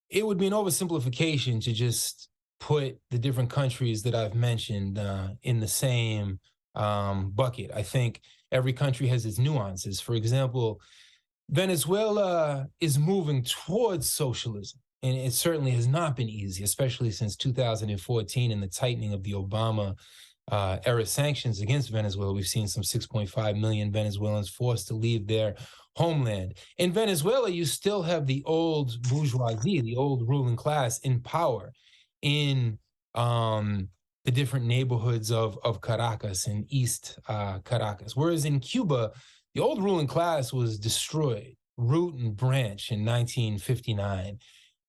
it would be an oversimplification to just put the different countries that I've mentioned in the same bucket. I think every country has its nuances. For example, Venezuela is moving towards socialism, and it certainly has not been easy, especially since 2014 and the tightening of the Obama era sanctions against Venezuela. We've seen some 6.5 million Venezuelans forced to leave their homeland. In Venezuela, you still have the old bourgeoisie, the old ruling class in power in the different neighborhoods of Caracas and East Caracas. Whereas in Cuba, the old ruling class was destroyed, root and branch, in 1959.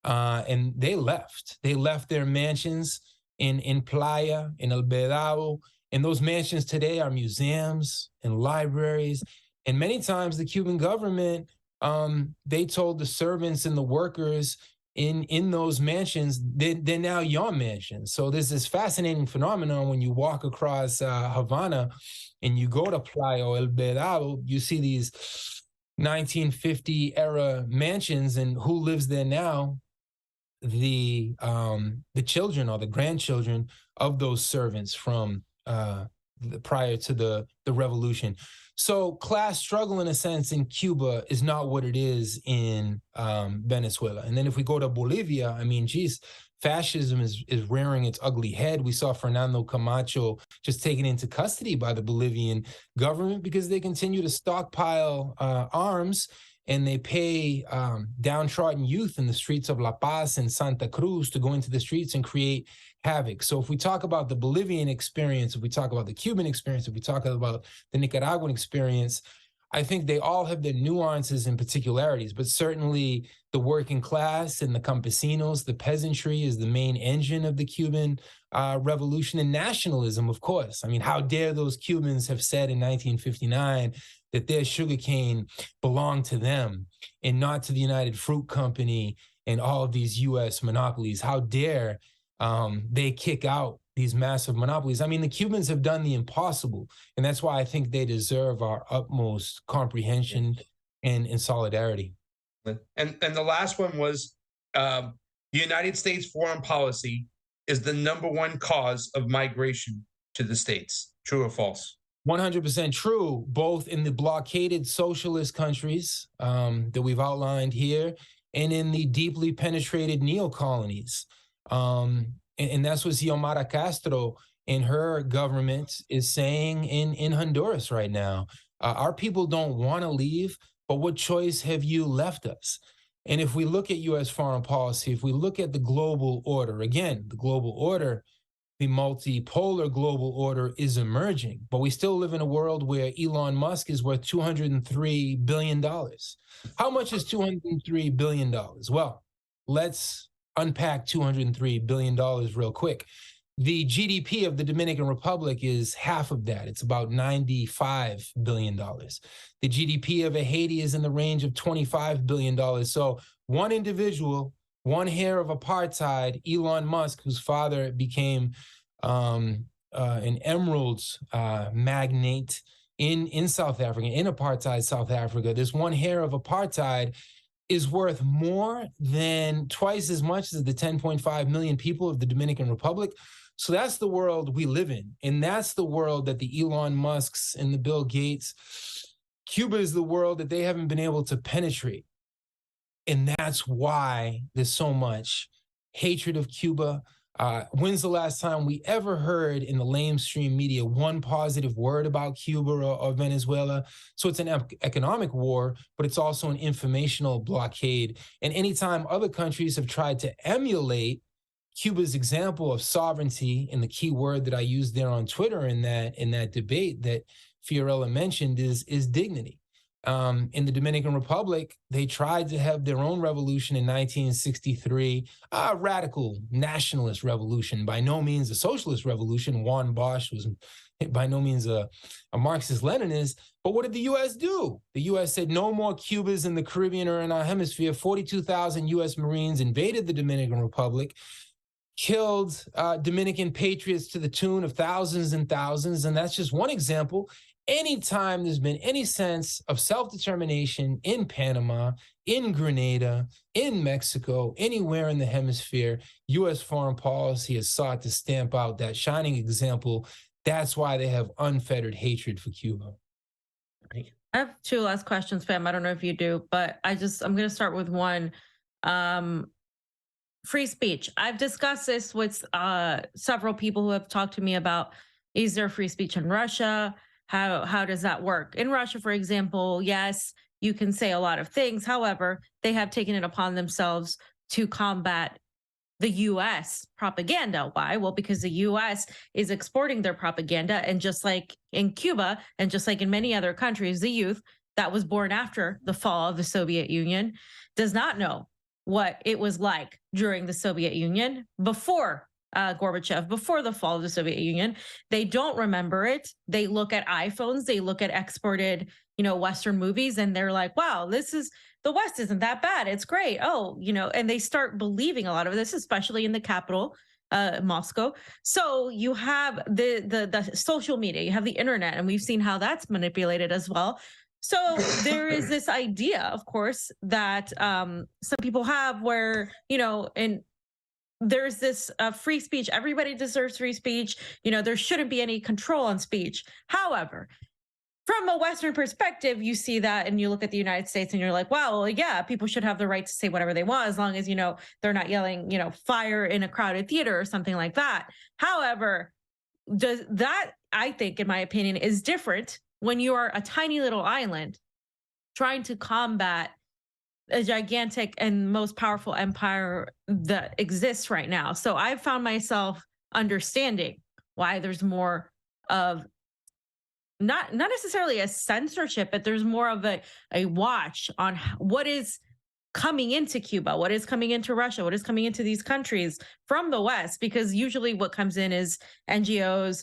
And they left. They left their mansions in Playa, in El Vedado, and those mansions today are museums and libraries. And many times the Cuban government, they told the servants and the workers in those mansions, they're now your mansions. So there's this fascinating phenomenon when you walk across Havana and you go to Playa El Vedado, you see these 1950 era mansions, and who lives there now? The children or the grandchildren of those servants from prior to the revolution. So class struggle, in a sense, in Cuba is not what it is in Venezuela. And then if we go to Bolivia, I mean, geez, fascism is rearing its ugly head. We saw Fernando Camacho just taken into custody by the Bolivian government because they continue to stockpile arms, and they pay downtrodden youth in the streets of La Paz and Santa Cruz to go into the streets and create havoc. So if we talk about the Bolivian experience, if we talk about the Cuban experience, if we talk about the Nicaraguan experience, I think they all have their nuances and particularities, but certainly the working class and the campesinos, the peasantry is the main engine of the Cuban revolution, and nationalism, of course. I mean, how dare those Cubans have said in 1959 that their sugarcane belonged to them and not to the United Fruit Company and all of these U.S. monopolies? How dare they kick out these massive monopolies? I mean, the Cubans have done the impossible, and that's why I think they deserve our utmost comprehension and solidarity. And the last one was the United States foreign policy is the #1 cause of migration to the States. True or false? 100% true, both in the blockaded socialist countries that we've outlined here and in the deeply penetrated neo-colonies. And that's what Xiomara Castro and her government is saying in Honduras right now. Our people don't want to leave, but what choice have you left us? And if we look at U.S. foreign policy, if we look at the global order, again, the global order, the multipolar global order is emerging, but we still live in a world where Elon Musk is worth $203 billion. How much is $203 billion? Well, let's unpack $203 billion real quick. The GDP of the Dominican Republic is half of that. It's about $95 billion. The GDP of Haiti is in the range of $25 billion. So one individual, one hair of apartheid, Elon Musk, whose father became an emeralds magnate in South Africa, in apartheid South Africa, this one hair of apartheid is worth more than twice as much as the 10.5 million people of the Dominican Republic. So that's the world we live in. And that's the world that the Elon Musks and the Bill Gates, Cuba is the world that they haven't been able to penetrate. And that's why there's so much hatred of Cuba. When's the last time we ever heard in the lamestream media one positive word about Cuba or Venezuela? So it's an economic war, but it's also an informational blockade. And anytime other countries have tried to emulate Cuba's example of sovereignty, and the key word that I used there on Twitter in that debate that Fiorella mentioned is dignity. In the Dominican Republic, they tried to have their own revolution in 1963, a radical nationalist revolution, by no means a socialist revolution. Juan Bosch was by no means a Marxist-Leninist. But what did the U.S. do? The U.S. said no more Cubas in the Caribbean or in our hemisphere. 42,000 U.S. Marines invaded the Dominican Republic, killed Dominican patriots to the tune of thousands and thousands. And that's just one example. Anytime there's been any sense of self-determination in Panama, in Grenada, in Mexico, anywhere in the hemisphere, U.S. foreign policy has sought to stamp out that shining example. That's why they have unfettered hatred for Cuba. I have two last questions, Pam. I don't know if you do, but I'm going to start with one. Free speech. I've discussed this with several people who have talked to me about, is there free speech in Russia? How does that work? In Russia, for example, yes, you can say a lot of things. However, they have taken it upon themselves to combat the U.S. propaganda. Why? Well, because the U.S. is exporting their propaganda. And just like in Cuba, and just like in many other countries, the youth that was born after the fall of the Soviet Union does not know what it was like during the Soviet Union, before Gorbachev, before the fall of the Soviet Union. They don't remember it. They look at iPhones, they look at exported Western movies, and they're like, wow, the West isn't that bad. It's great. Oh, and they start believing a lot of this, especially in the capital, Moscow. So you have the social media, you have the internet, and we've seen how that's manipulated as well. So there is this idea, of course, that some people have where, and there's this free speech. Everybody deserves free speech. There shouldn't be any control on speech. However, from a Western perspective, you see that and you look at the United States and you're like, wow, well, yeah, people should have the right to say whatever they want as long as, they're not yelling, fire in a crowded theater or something like that. However, does that, I think, in my opinion, is different when you are a tiny little island trying to combat a gigantic and most powerful empire that exists right now. So I've found myself understanding why there's more of not necessarily a censorship, but there's more of a watch on what is coming into Cuba, what is coming into Russia, what is coming into these countries from the West, because usually what comes in is NGOs,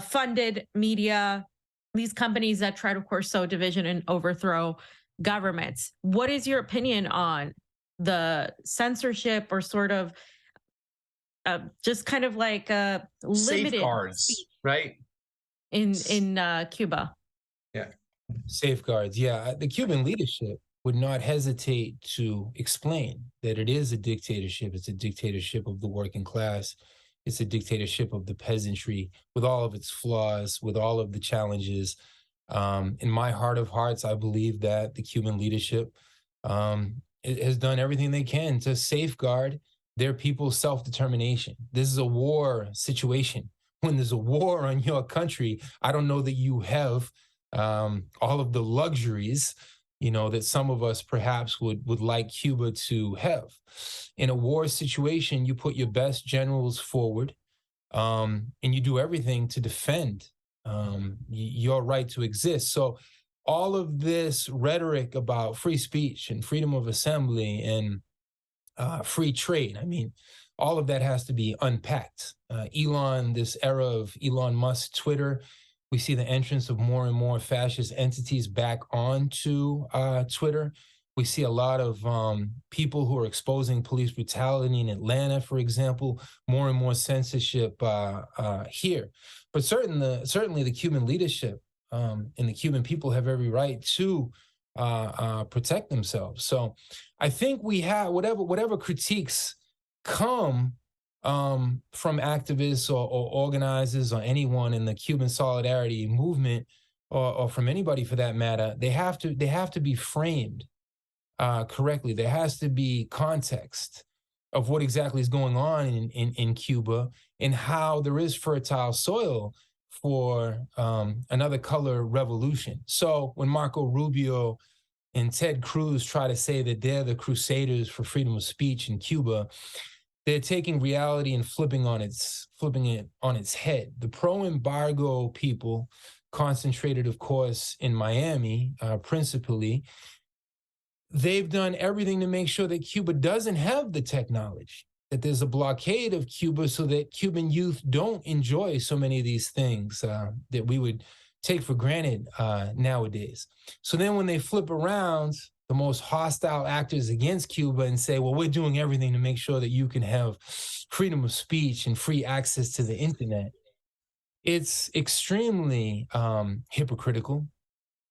funded media, these companies that try to, of course, sow division and overthrow governments. What is your opinion on the censorship or sort of just kind of like limited safeguards, right? In Cuba? Yeah. Safeguards. Yeah. The Cuban leadership would not hesitate to explain that it is a dictatorship. It's a dictatorship of the working class. It's a dictatorship of the peasantry, with all of its flaws, with all of the challenges. In my heart of hearts, I believe that the Cuban leadership has done everything they can to safeguard their people's self-determination. This is a war situation. When there's a war on your country, I don't know that you have all of the luxuries, that some of us perhaps would like Cuba to have. In a war situation, you put your best generals forward, and you do everything to defend your right to exist. So all of this rhetoric about free speech and freedom of assembly and free trade, all of that has to be unpacked. This era of Elon Musk's Twitter, we see the entrance of more and more fascist entities back onto Twitter. We see a lot of people who are exposing police brutality in Atlanta, for example, more and more censorship here. But certainly the Cuban leadership and the Cuban people have every right to protect themselves. So I think we have whatever critiques come from activists or organizers or anyone in the Cuban solidarity movement, or from anybody for that matter, they have to be framed correctly. There has to be context of what exactly is going on in Cuba and how there is fertile soil for another color revolution. So when Marco Rubio and Ted Cruz try to say that they're the crusaders for freedom of speech in Cuba, they're taking reality and flipping it on its head. The pro-embargo people, concentrated, of course, in Miami, principally, they've done everything to make sure that Cuba doesn't have the technology, that there's a blockade of Cuba so that Cuban youth don't enjoy so many of these things that we would take for granted nowadays. So then when they flip around, the most hostile actors against Cuba and say, well, we're doing everything to make sure that you can have freedom of speech and free access to the internet, it's extremely hypocritical.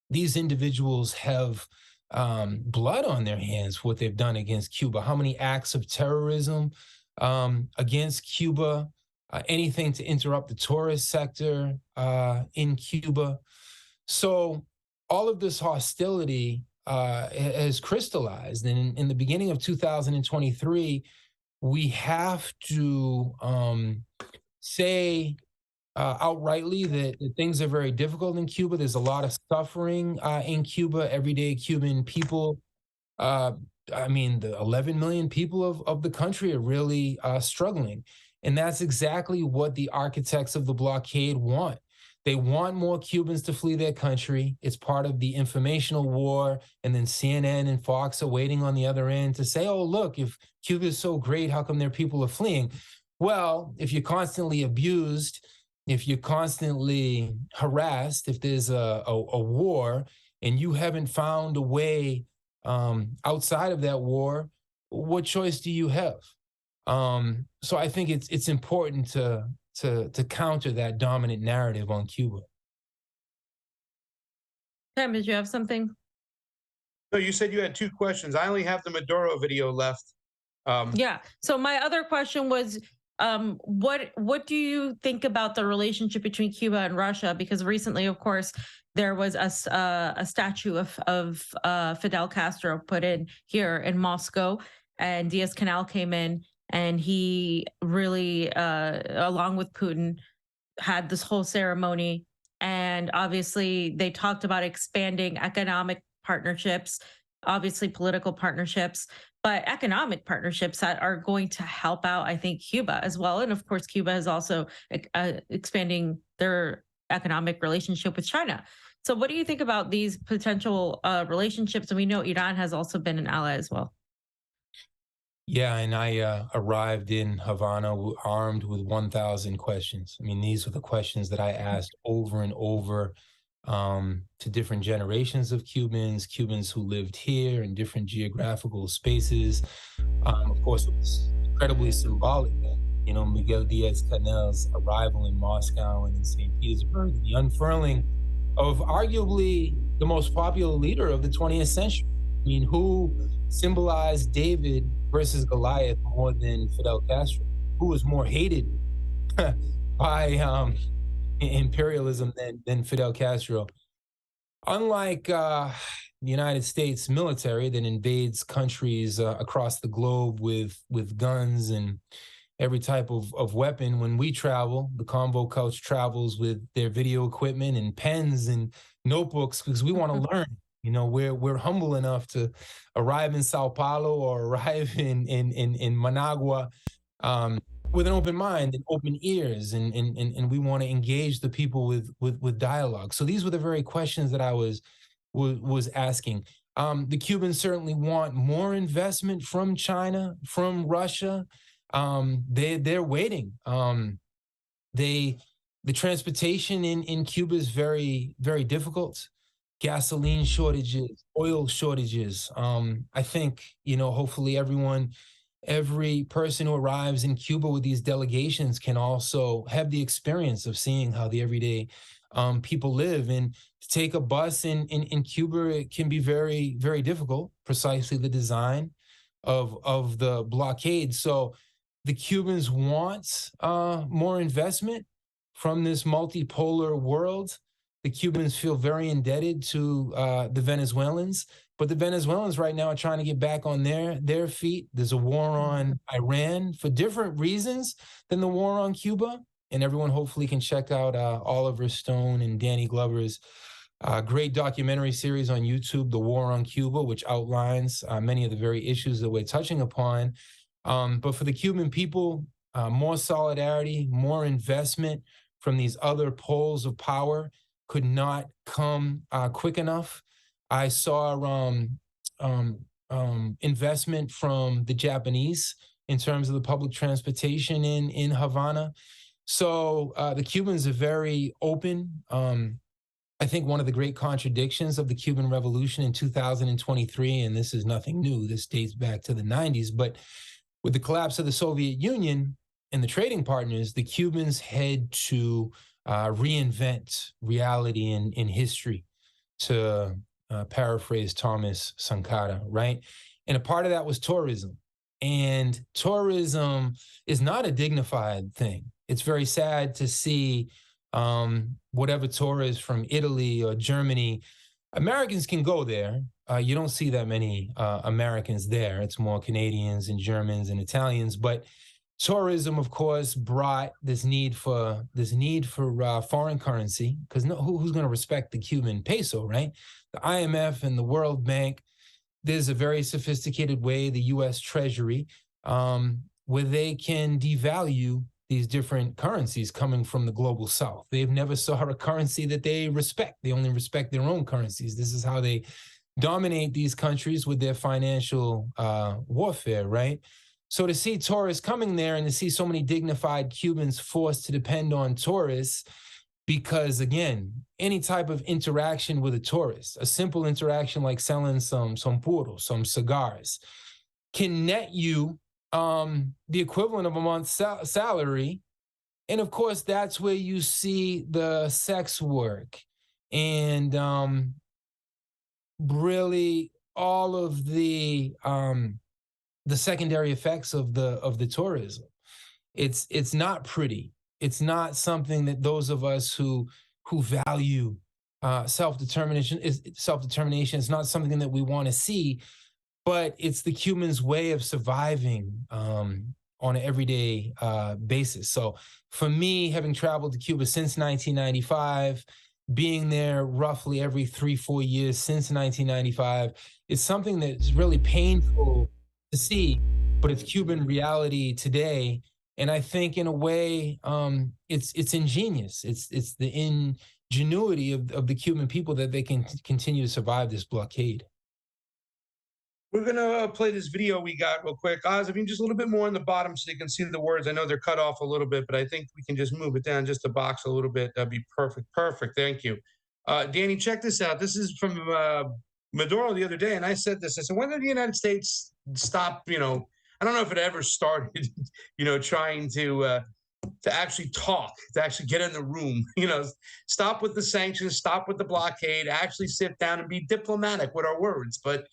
These individuals have blood on their hands, what they've done against Cuba. How many acts of terrorism against Cuba, anything to interrupt the tourist sector in Cuba. So all of this hostility has crystallized. And in the beginning of 2023, we have to say outrightly that things are very difficult in Cuba. There's a lot of suffering in Cuba. Everyday Cuban people, the 11 million people of the country are really struggling. And that's exactly what the architects of the blockade want. They want more Cubans to flee their country. It's part of the informational war. And then CNN and Fox are waiting on the other end to say, oh, look, if Cuba is so great, how come their people are fleeing? Well, if you're constantly abused, if you're constantly harassed, if there's a war, and you haven't found a way outside of that war, what choice do you have? So I think it's important to counter that dominant narrative on Cuba. Tim, did you have something? No, you said you had two questions. I only have the Maduro video left. Yeah. So my other question was, what do you think about the relationship between Cuba and Russia? Because recently, of course, there was a statue of Fidel Castro put in here in Moscow, and Diaz-Canel came in, and he really, along with Putin, had this whole ceremony. And obviously, they talked about expanding economic partnerships, obviously political partnerships, but economic partnerships that are going to help out, I think, Cuba as well. And of course, Cuba is also expanding their economic relationship with China. So, what do you think about these potential relationships? And we know Iran has also been an ally as well. Yeah, and I arrived in Havana armed with 1,000 questions. I mean, these were the questions that I asked over and over to different generations of Cubans who lived here in different geographical spaces. Of course, it was incredibly symbolic that, Miguel Diaz-Canel's arrival in Moscow and in St. Petersburg, and the unfurling of arguably the most popular leader of the 20th century. I mean, who symbolized David versus Goliath more than Fidel Castro? Who was more hated by imperialism than Fidel Castro? Unlike the United States military that invades countries across the globe with guns and every type of weapon, when we travel, the Convo Coach travels with their video equipment and pens and notebooks because we want to learn. We're humble enough to arrive in Sao Paulo or arrive in Managua with an open mind and open ears, and we want to engage the people with dialogue. So these were the very questions that I was asking. The Cubans certainly want more investment from China, from Russia. They're waiting. The transportation in Cuba is very, very difficult. Gasoline shortages, oil shortages. I think, hopefully every person who arrives in Cuba with these delegations can also have the experience of seeing how the everyday people live. And to take a bus in Cuba, it can be very, very difficult, precisely the design of the blockade. So the Cubans want more investment from this multipolar world. The Cubans feel very indebted to the Venezuelans, but the Venezuelans right now are trying to get back on their feet. There's a war on Iran for different reasons than the war on Cuba. And everyone hopefully can check out Oliver Stone and Danny Glover's great documentary series on YouTube, The War on Cuba, which outlines many of the very issues that we're touching upon. But for the Cuban people, more solidarity, more investment from these other poles of power could not come quick enough. I saw investment from the Japanese in terms of the public transportation in Havana. So the Cubans are very open. I think one of the great contradictions of the Cuban Revolution in 2023, and this is nothing new, this dates back to the 90s, but with the collapse of the Soviet Union and the trading partners, the Cubans had to reinvent reality in history, to paraphrase Thomas Sankara, right? And a part of that was tourism. And tourism is not a dignified thing. It's very sad to see whatever tourists from Italy or Germany. Americans can go there. You don't see that many Americans there. It's more Canadians and Germans and Italians. But tourism, of course, brought this need for foreign currency, because who's going to respect the Cuban peso, right? The IMF and the World Bank. There's a very sophisticated way, the U.S. Treasury, where they can devalue these different currencies coming from the global South. They've never saw a currency that they respect. They only respect their own currencies. This is how they dominate these countries with their financial warfare, right? So to see tourists coming there and to see so many dignified Cubans forced to depend on tourists, because again, any type of interaction with a tourist, a simple interaction like selling some puros, some cigars, can net you the equivalent of a month's salary. And of course, that's where you see the sex work and really all of the secondary effects of the tourism. It's not pretty. It's not something that those of us who value self-determination is not something that we want to see, but it's the Cuban's way of surviving on an everyday basis. So for me, having traveled to Cuba since 1995, being there roughly every 3-4 years since 1995, is something that's really painful to see, but it's Cuban reality today. And I think in a way, it's ingenious. It's the ingenuity of the Cuban people that they can continue to survive this blockade. We're gonna play this video we got real quick. Oz, if you can just a little bit more on the bottom so you can see the words. I know they're cut off a little bit, but I think we can just move it down just a box a little bit. That'd be perfect. Perfect. Thank you. Danny, check this out. This is from Maduro the other day, and I said this. I said, when did the United States stop? I don't know if it ever started. Trying to actually talk, to actually get in the room. Stop with the sanctions, stop with the blockade, actually sit down and be diplomatic with our words. But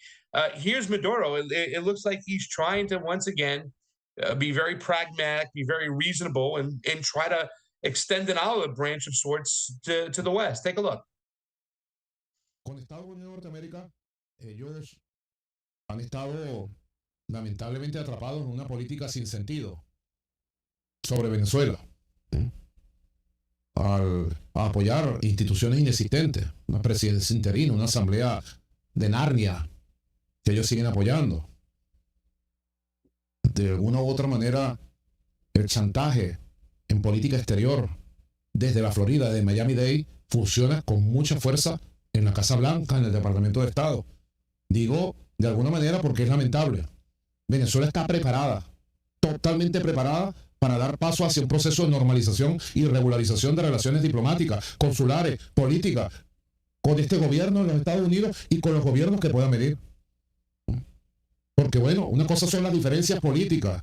here's Maduro. It looks like he's trying to once again be very pragmatic, be very reasonable, and try to extend an olive branch of sorts to the West. Take a look. Con Estados Unidos de Norteamérica, ellos han estado lamentablemente atrapados en una política sin sentido sobre Venezuela, al apoyar instituciones inexistentes, una presidencia interina, una asamblea de Narnia, que ellos siguen apoyando. De alguna u otra manera, el chantaje en política exterior desde la Florida, de Miami-Dade, funciona con mucha fuerza en la Casa Blanca, en el Departamento de Estado. Digo de alguna manera porque es lamentable. Venezuela está preparada, totalmente preparada para dar paso hacia un proceso de normalización y regularización de relaciones diplomáticas, consulares, políticas, con este gobierno de los Estados Unidos y con los gobiernos que puedan venir. Porque bueno, una cosa son las diferencias políticas,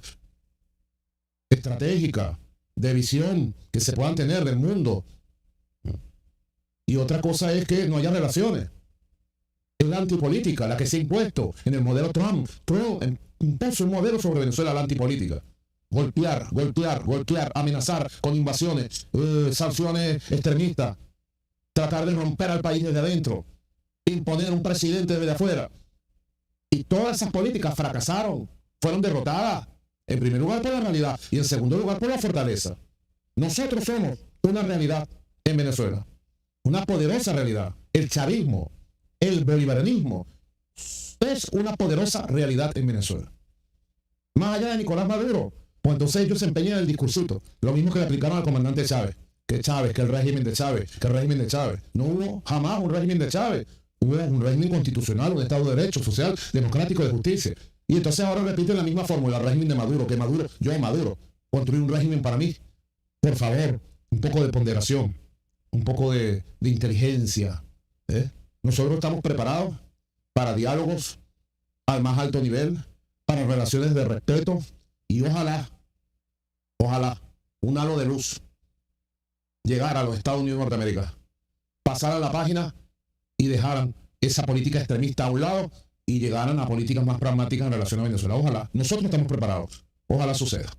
estratégicas, de visión que se puedan tener del mundo. Y otra cosa es que no haya relaciones. Es la antipolítica la que se ha impuesto en el modelo Trump. Trump impuso un modelo sobre Venezuela, la antipolítica. Golpear, amenazar con invasiones, sanciones extremistas, tratar de romper al país desde adentro, imponer un presidente desde afuera. Y todas esas políticas fracasaron, fueron derrotadas, en primer lugar por la realidad y en segundo lugar por la fortaleza. Nosotros somos una realidad en Venezuela, una poderosa realidad. El chavismo, el bolivarianismo es una poderosa realidad en Venezuela. Más allá de Nicolás Maduro, pues entonces ellos se empeñan en el discursito, lo mismo que le aplicaron al comandante Chávez, que el régimen de Chávez. No hubo jamás un régimen de Chávez. Hubo un régimen constitucional, un Estado de Derecho, social, democrático, de justicia. Y entonces ahora repiten la misma fórmula, el régimen de Maduro, que Maduro, construí un régimen para mí. Por favor, un poco de ponderación, un poco de inteligencia. Nosotros estamos preparados para diálogos al más alto nivel, para relaciones de respeto y ojalá, un halo de luz llegar a los Estados Unidos de Norteamérica, pasar a la página y dejaran esa política extremista a un lado y llegaran a políticas más pragmáticas en relación a Venezuela. Ojalá, nosotros estamos preparados. Ojalá suceda.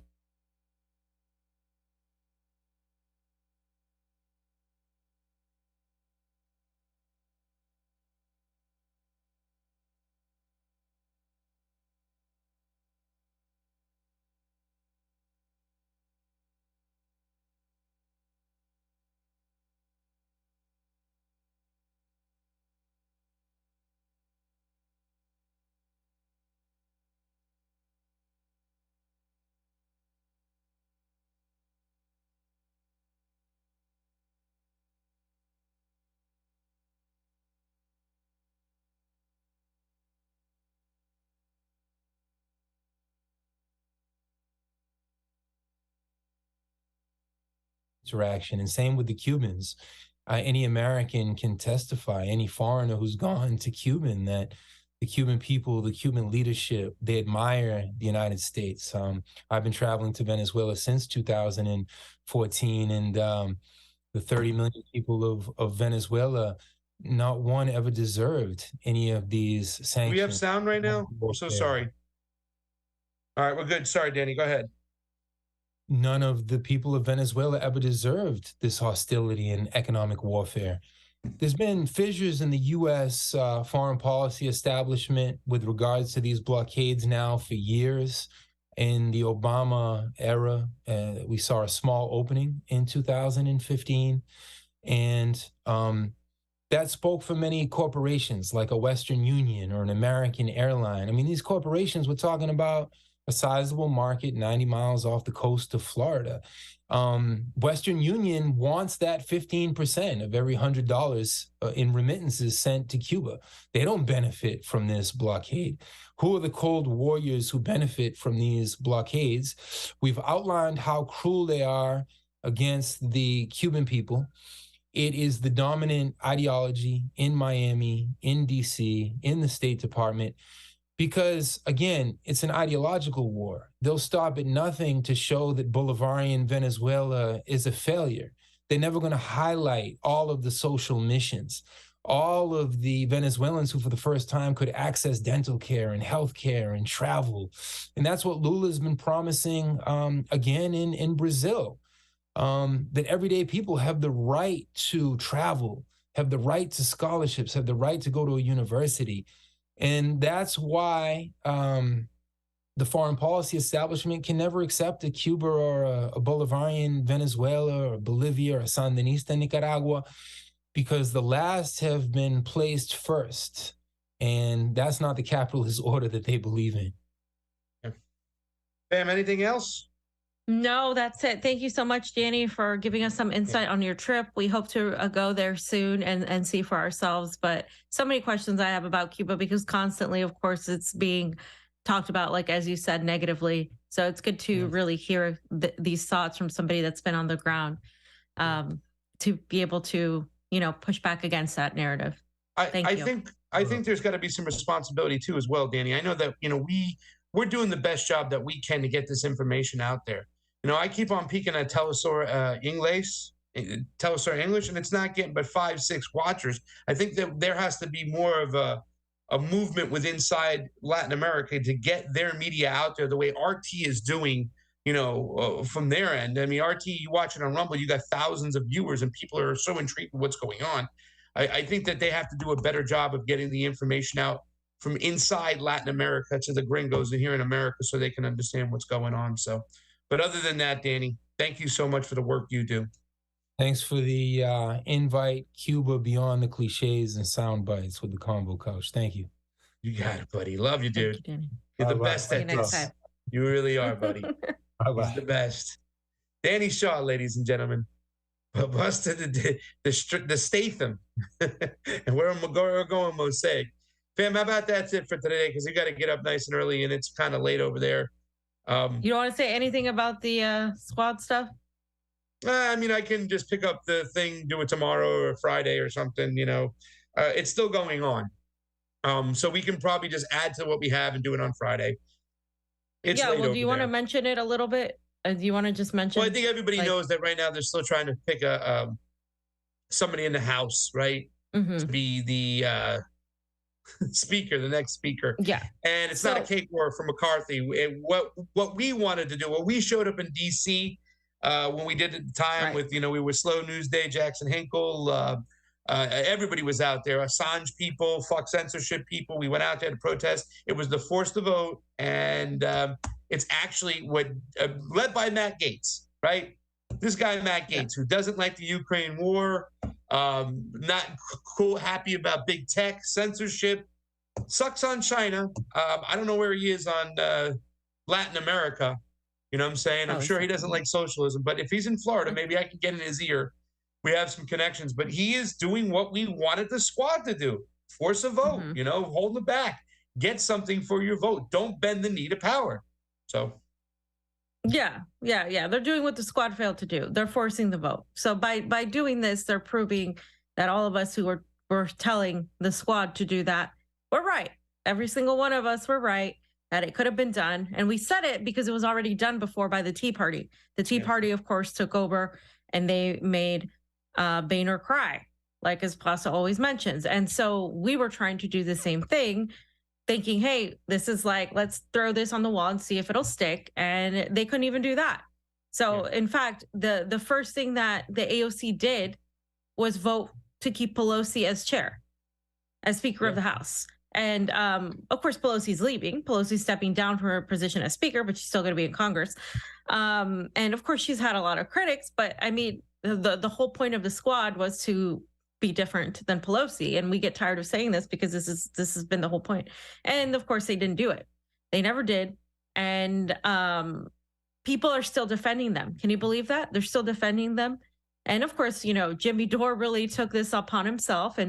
interaction, and same with the Cubans. Any American can testify, any foreigner who's gone to Cuban, that the Cuban people, the Cuban leadership, they admire the United States. I've been traveling to Venezuela since 2014, and the 30 million people of Venezuela, not one ever deserved any of these sanctions. Do we have sound right now? I'm so sorry. All right, we're good. Sorry, Danny, go ahead. None of the people of Venezuela ever deserved this hostility and economic warfare. There's been fissures in the U.S. Foreign policy establishment with regards to these blockades now for years. In the Obama era, we saw a small opening in 2015, and that spoke for many corporations like a Western Union or an American airline. I mean, these corporations, we're talking about a sizable market 90 miles off the coast of Florida. Western Union wants that 15% of every $100 in remittances sent to Cuba. They don't benefit from this blockade. Who are the cold warriors who benefit from these blockades? We've outlined how cruel they are against the Cuban people. It is the dominant ideology in Miami, in DC, in the State Department, because, again, it's an ideological war. They'll stop at nothing to show that Bolivarian Venezuela is a failure. They're never going to highlight all of the social missions, all of the Venezuelans who for the first time could access dental care and health care and travel. And that's what Lula's been promising again in Brazil, that everyday people have the right to travel, have the right to scholarships, have the right to go to a university. And that's why the foreign policy establishment can never accept a Cuba or a Bolivarian Venezuela or Bolivia or a Sandinista Nicaragua, because the last have been placed first. And that's not the capitalist order that they believe in. Bam, anything else? No, that's it. Thank you so much, Danny, for giving us some insight on your trip. We hope to go there soon and see for ourselves. But so many questions I have about Cuba, because constantly, of course, it's being talked about, like, as you said, negatively. So it's good to really hear these thoughts from somebody that's been on the ground, to be able to, push back against that narrative. Thank you. I think there's got to be some responsibility too, as well, Danny. I know that, we're doing the best job that we can to get this information out there. I keep on peeking at Telesur English, and it's not getting but 5-6 watchers. I think that there has to be more of a movement within inside Latin America to get their media out there the way RT is doing, from their end. I mean, RT, you watch it on Rumble, you got thousands of viewers, and people are so intrigued with what's going on. I think that they have to do a better job of getting the information out from inside Latin America to the gringos and here in America, so they can understand what's going on. So, but other than that, Danny, thank you so much for the work you do. Thanks for the invite, Cuba Beyond the Cliches and Sound Bites with the Convo Couch. Thank you. You got it, buddy. Love you, dude. Thank you, Danny. You're the best at this. You really are, buddy. He's the best. Danny Shaw, ladies and gentlemen. Busted the Statham. And we're going Mosaic. Fam, how about that's it for today? Because we got to get up nice and early, and it's kind of late over there. You don't want to say anything about the squad stuff? I mean, I can just pick up the thing, do it tomorrow or Friday or something, It's still going on. So we can probably just add to what we have and do it on Friday. Do you want to mention it a little bit? Do you want to just mention? Well, I think everybody knows that right now they're still trying to pick somebody in the House, right? To be the speaker, the next speaker. Yeah. And it's not a cakewalk for McCarthy. What we wanted to do, we showed up in DC when we did at the time with, we were Slow News Day, Jackson Hinkle, everybody was out there, Assange people, fuck censorship people. We went out there to protest. It was the force to vote. And it's actually led by Matt Gaetz, right? This guy, Matt Gaetz, who doesn't like the Ukraine war, not cool, happy about big tech, censorship, sucks on China. I don't know where he is on Latin America. You know what I'm saying? I'm sure he doesn't like socialism, but if he's in Florida, maybe I can get in his ear. We have some connections, but he is doing what we wanted the squad to do. Force a vote, hold it back. Get something for your vote. Don't bend the knee to power. So Yeah, yeah. They're doing what the squad failed to do. They're forcing the vote. So by doing this, they're proving that all of us who were telling the squad to do that were right. Every single one of us were right that it could have been done. And we said it because it was already done before by the Tea Party. The Tea Party, of course, took over and they made Boehner cry, like as Plaza always mentions. And so we were trying to do the same thing, thinking, hey, this is like, let's throw this on the wall and see if it'll stick. And they couldn't even do that. So in fact, the first thing that the AOC did was vote to keep Pelosi as chair, as Speaker of the House. And of course, Pelosi's leaving. Pelosi's stepping down from her position as Speaker, but she's still going to be in Congress. And of course, she's had a lot of critics. But I mean, the whole point of the squad was to be different than Pelosi. And we get tired of saying this because this has been the whole point. And of course, they didn't do it. They never did. And people are still defending them. Can you believe that? They're still defending them. And of course, you know, Jimmy Dore really took this upon himself,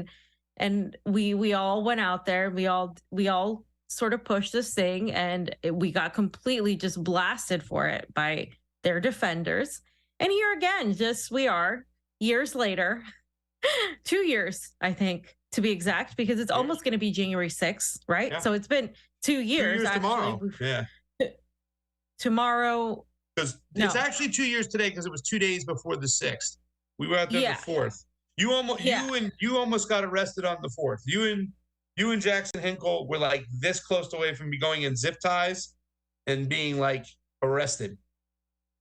and we all went out there. We all sort of pushed this thing, and we got completely just blasted for it by their defenders. And here again, just we are years later, 2 years, I think, to be exact, because it's almost going to be January 6th, right? Yeah. So it's been 2 years. 2 years tomorrow. Yeah. Tomorrow. Because it's actually 2 years today, because it was 2 days before the 6th. We were out there the 4th. You almost got arrested on the 4th. You and Jackson Hinkle were like this close away from going in zip ties and being like arrested,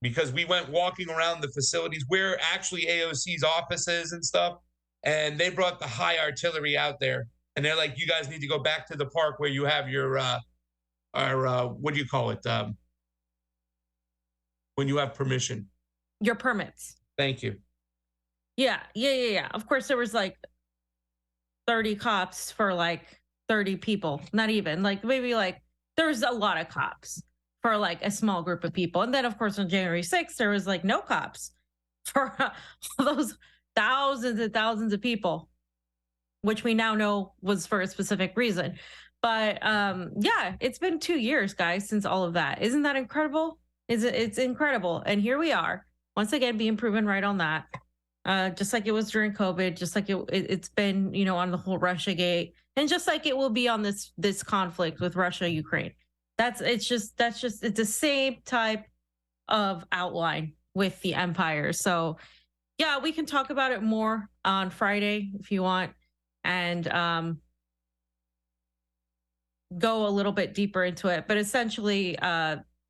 because we went walking around the facilities where actually AOC's office is and stuff, and they brought the high artillery out there, and they're like, you guys need to go back to the park where you have your what do you call it, when you have permission, your permits. Thank you. Yeah. Of course, there was like 30 cops for like 30 people. Not even, like maybe like there was a lot of cops for like a small group of people. And then of course on January 6th, there was like no cops for those thousands and thousands of people, which we now know was for a specific reason. But yeah, it's been 2 years, guys, since all of that. Isn't that incredible? It's incredible. And here we are, once again, being proven right on that. Just like it was during COVID, just like it's been, you know, on the whole Russiagate, and just like it will be on this conflict with Russia, Ukraine. It's the same type of outline with the empire. So yeah, we can talk about it more on Friday if you want, and go a little bit deeper into it. But essentially,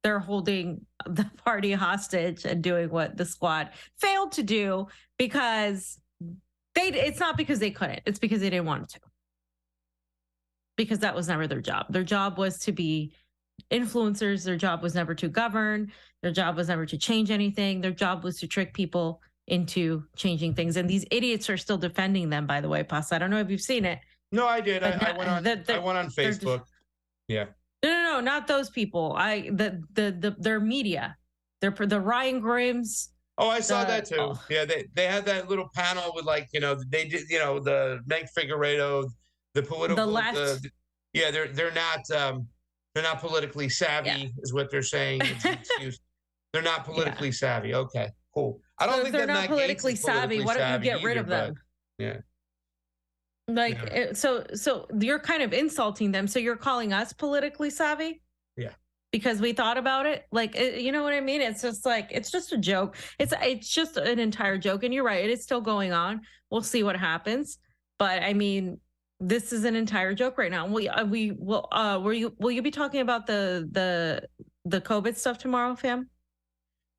they're holding the party hostage and doing what the squad failed to do, because it's not because they couldn't, it's because they didn't want to. Because that was never their job. Their job was to be influencers. Their job was never to govern. Their job was never to change anything. Their job was to trick people into changing things. And these idiots are still defending them, by the way, Pasa. I don't know if you've seen it. No, I did. I went on Facebook. Yeah. No, not those people. Their media. The Ryan Grims. Oh, I saw that too. Oh. Yeah, they had that little panel with, like, you know, they did, you know, the Meg Figueredo, the political, the left. They're not politically savvy, is what they're saying. It's an excuse. They're not politically savvy. Okay, cool. I don't think they're not politically savvy. Why don't you get rid of them? Yeah. Like, so you're kind of insulting them. So you're calling us politically savvy? Yeah. Because we thought about it. Like, you know what I mean? It's just like, it's just a joke. It's just an entire joke. And you're right, it is still going on. We'll see what happens. But I mean, this is an entire joke right now. Will you be talking about the COVID stuff tomorrow, fam?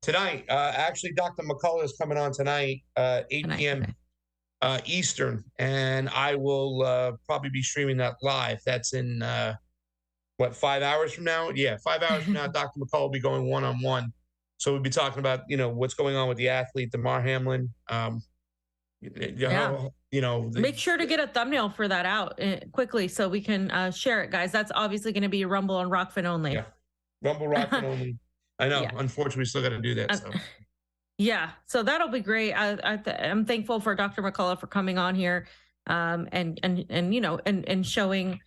Tonight, actually, Dr. McCullough is coming on tonight, 8 p.m. Okay. Eastern, and I will probably be streaming that live. That's in 5 hours from now? Yeah, 5 hours from now, Dr. McCullough will be going one-on-one. So we'll be talking about, you know, what's going on with the athlete, Damar Hamlin. Make sure to get a thumbnail for that out quickly so we can share it, guys. That's obviously going to be Rumble and Rockfin only. Yeah, Rumble, Rockfin only. I know. Yeah. Unfortunately, we still got to do that. So. Yeah, so that'll be great. I'm thankful for Dr. McCullough for coming on here, and showing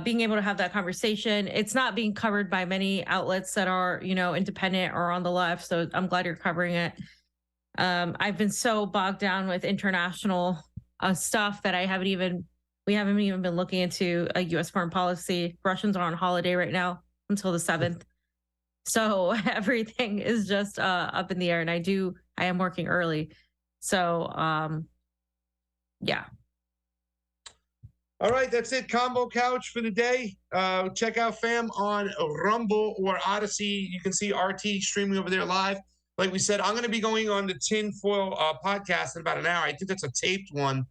being able to have that conversation. It's not being covered by many outlets that are, independent or on the left. So I'm glad you're covering it. I've been so bogged down with international stuff that we haven't even been looking into a U.S. foreign policy. Russians are on holiday right now until the 7th. So everything is just up in the air. And I am working early. So, yeah. All right, that's it. Combo Couch for the day. Check out fam on Rumble or Odyssey. You can see RT streaming over there live. Like we said, I'm going to be going on the Tinfoil podcast in about an hour. I think that's a taped one.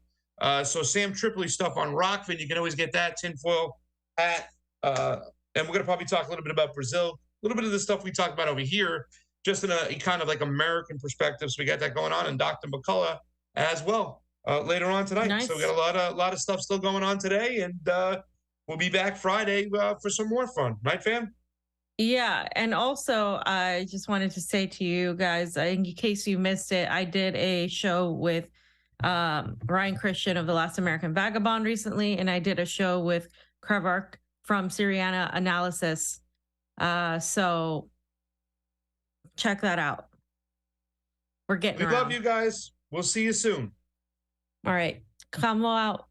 So Sam Tripoli stuff on Rockfin. You can always get that Tinfoil hat. And we're going to probably talk a little bit about Brazil. A little bit of the stuff we talked about over here, just in a kind of like American perspective. So we got that going on. And Dr. McCullough as well. Later on tonight. Nice. So we got a lot of stuff still going on today, and we'll be back Friday for some more fun. Right, fam? Yeah. And also, I just wanted to say to you guys, in case you missed it, I did a show with Ryan Christian of The Last American Vagabond recently, and I did a show with Krevark from Syriana Analysis. So check that out. We're getting We around. love you guys. We'll see you soon. All right. Come out.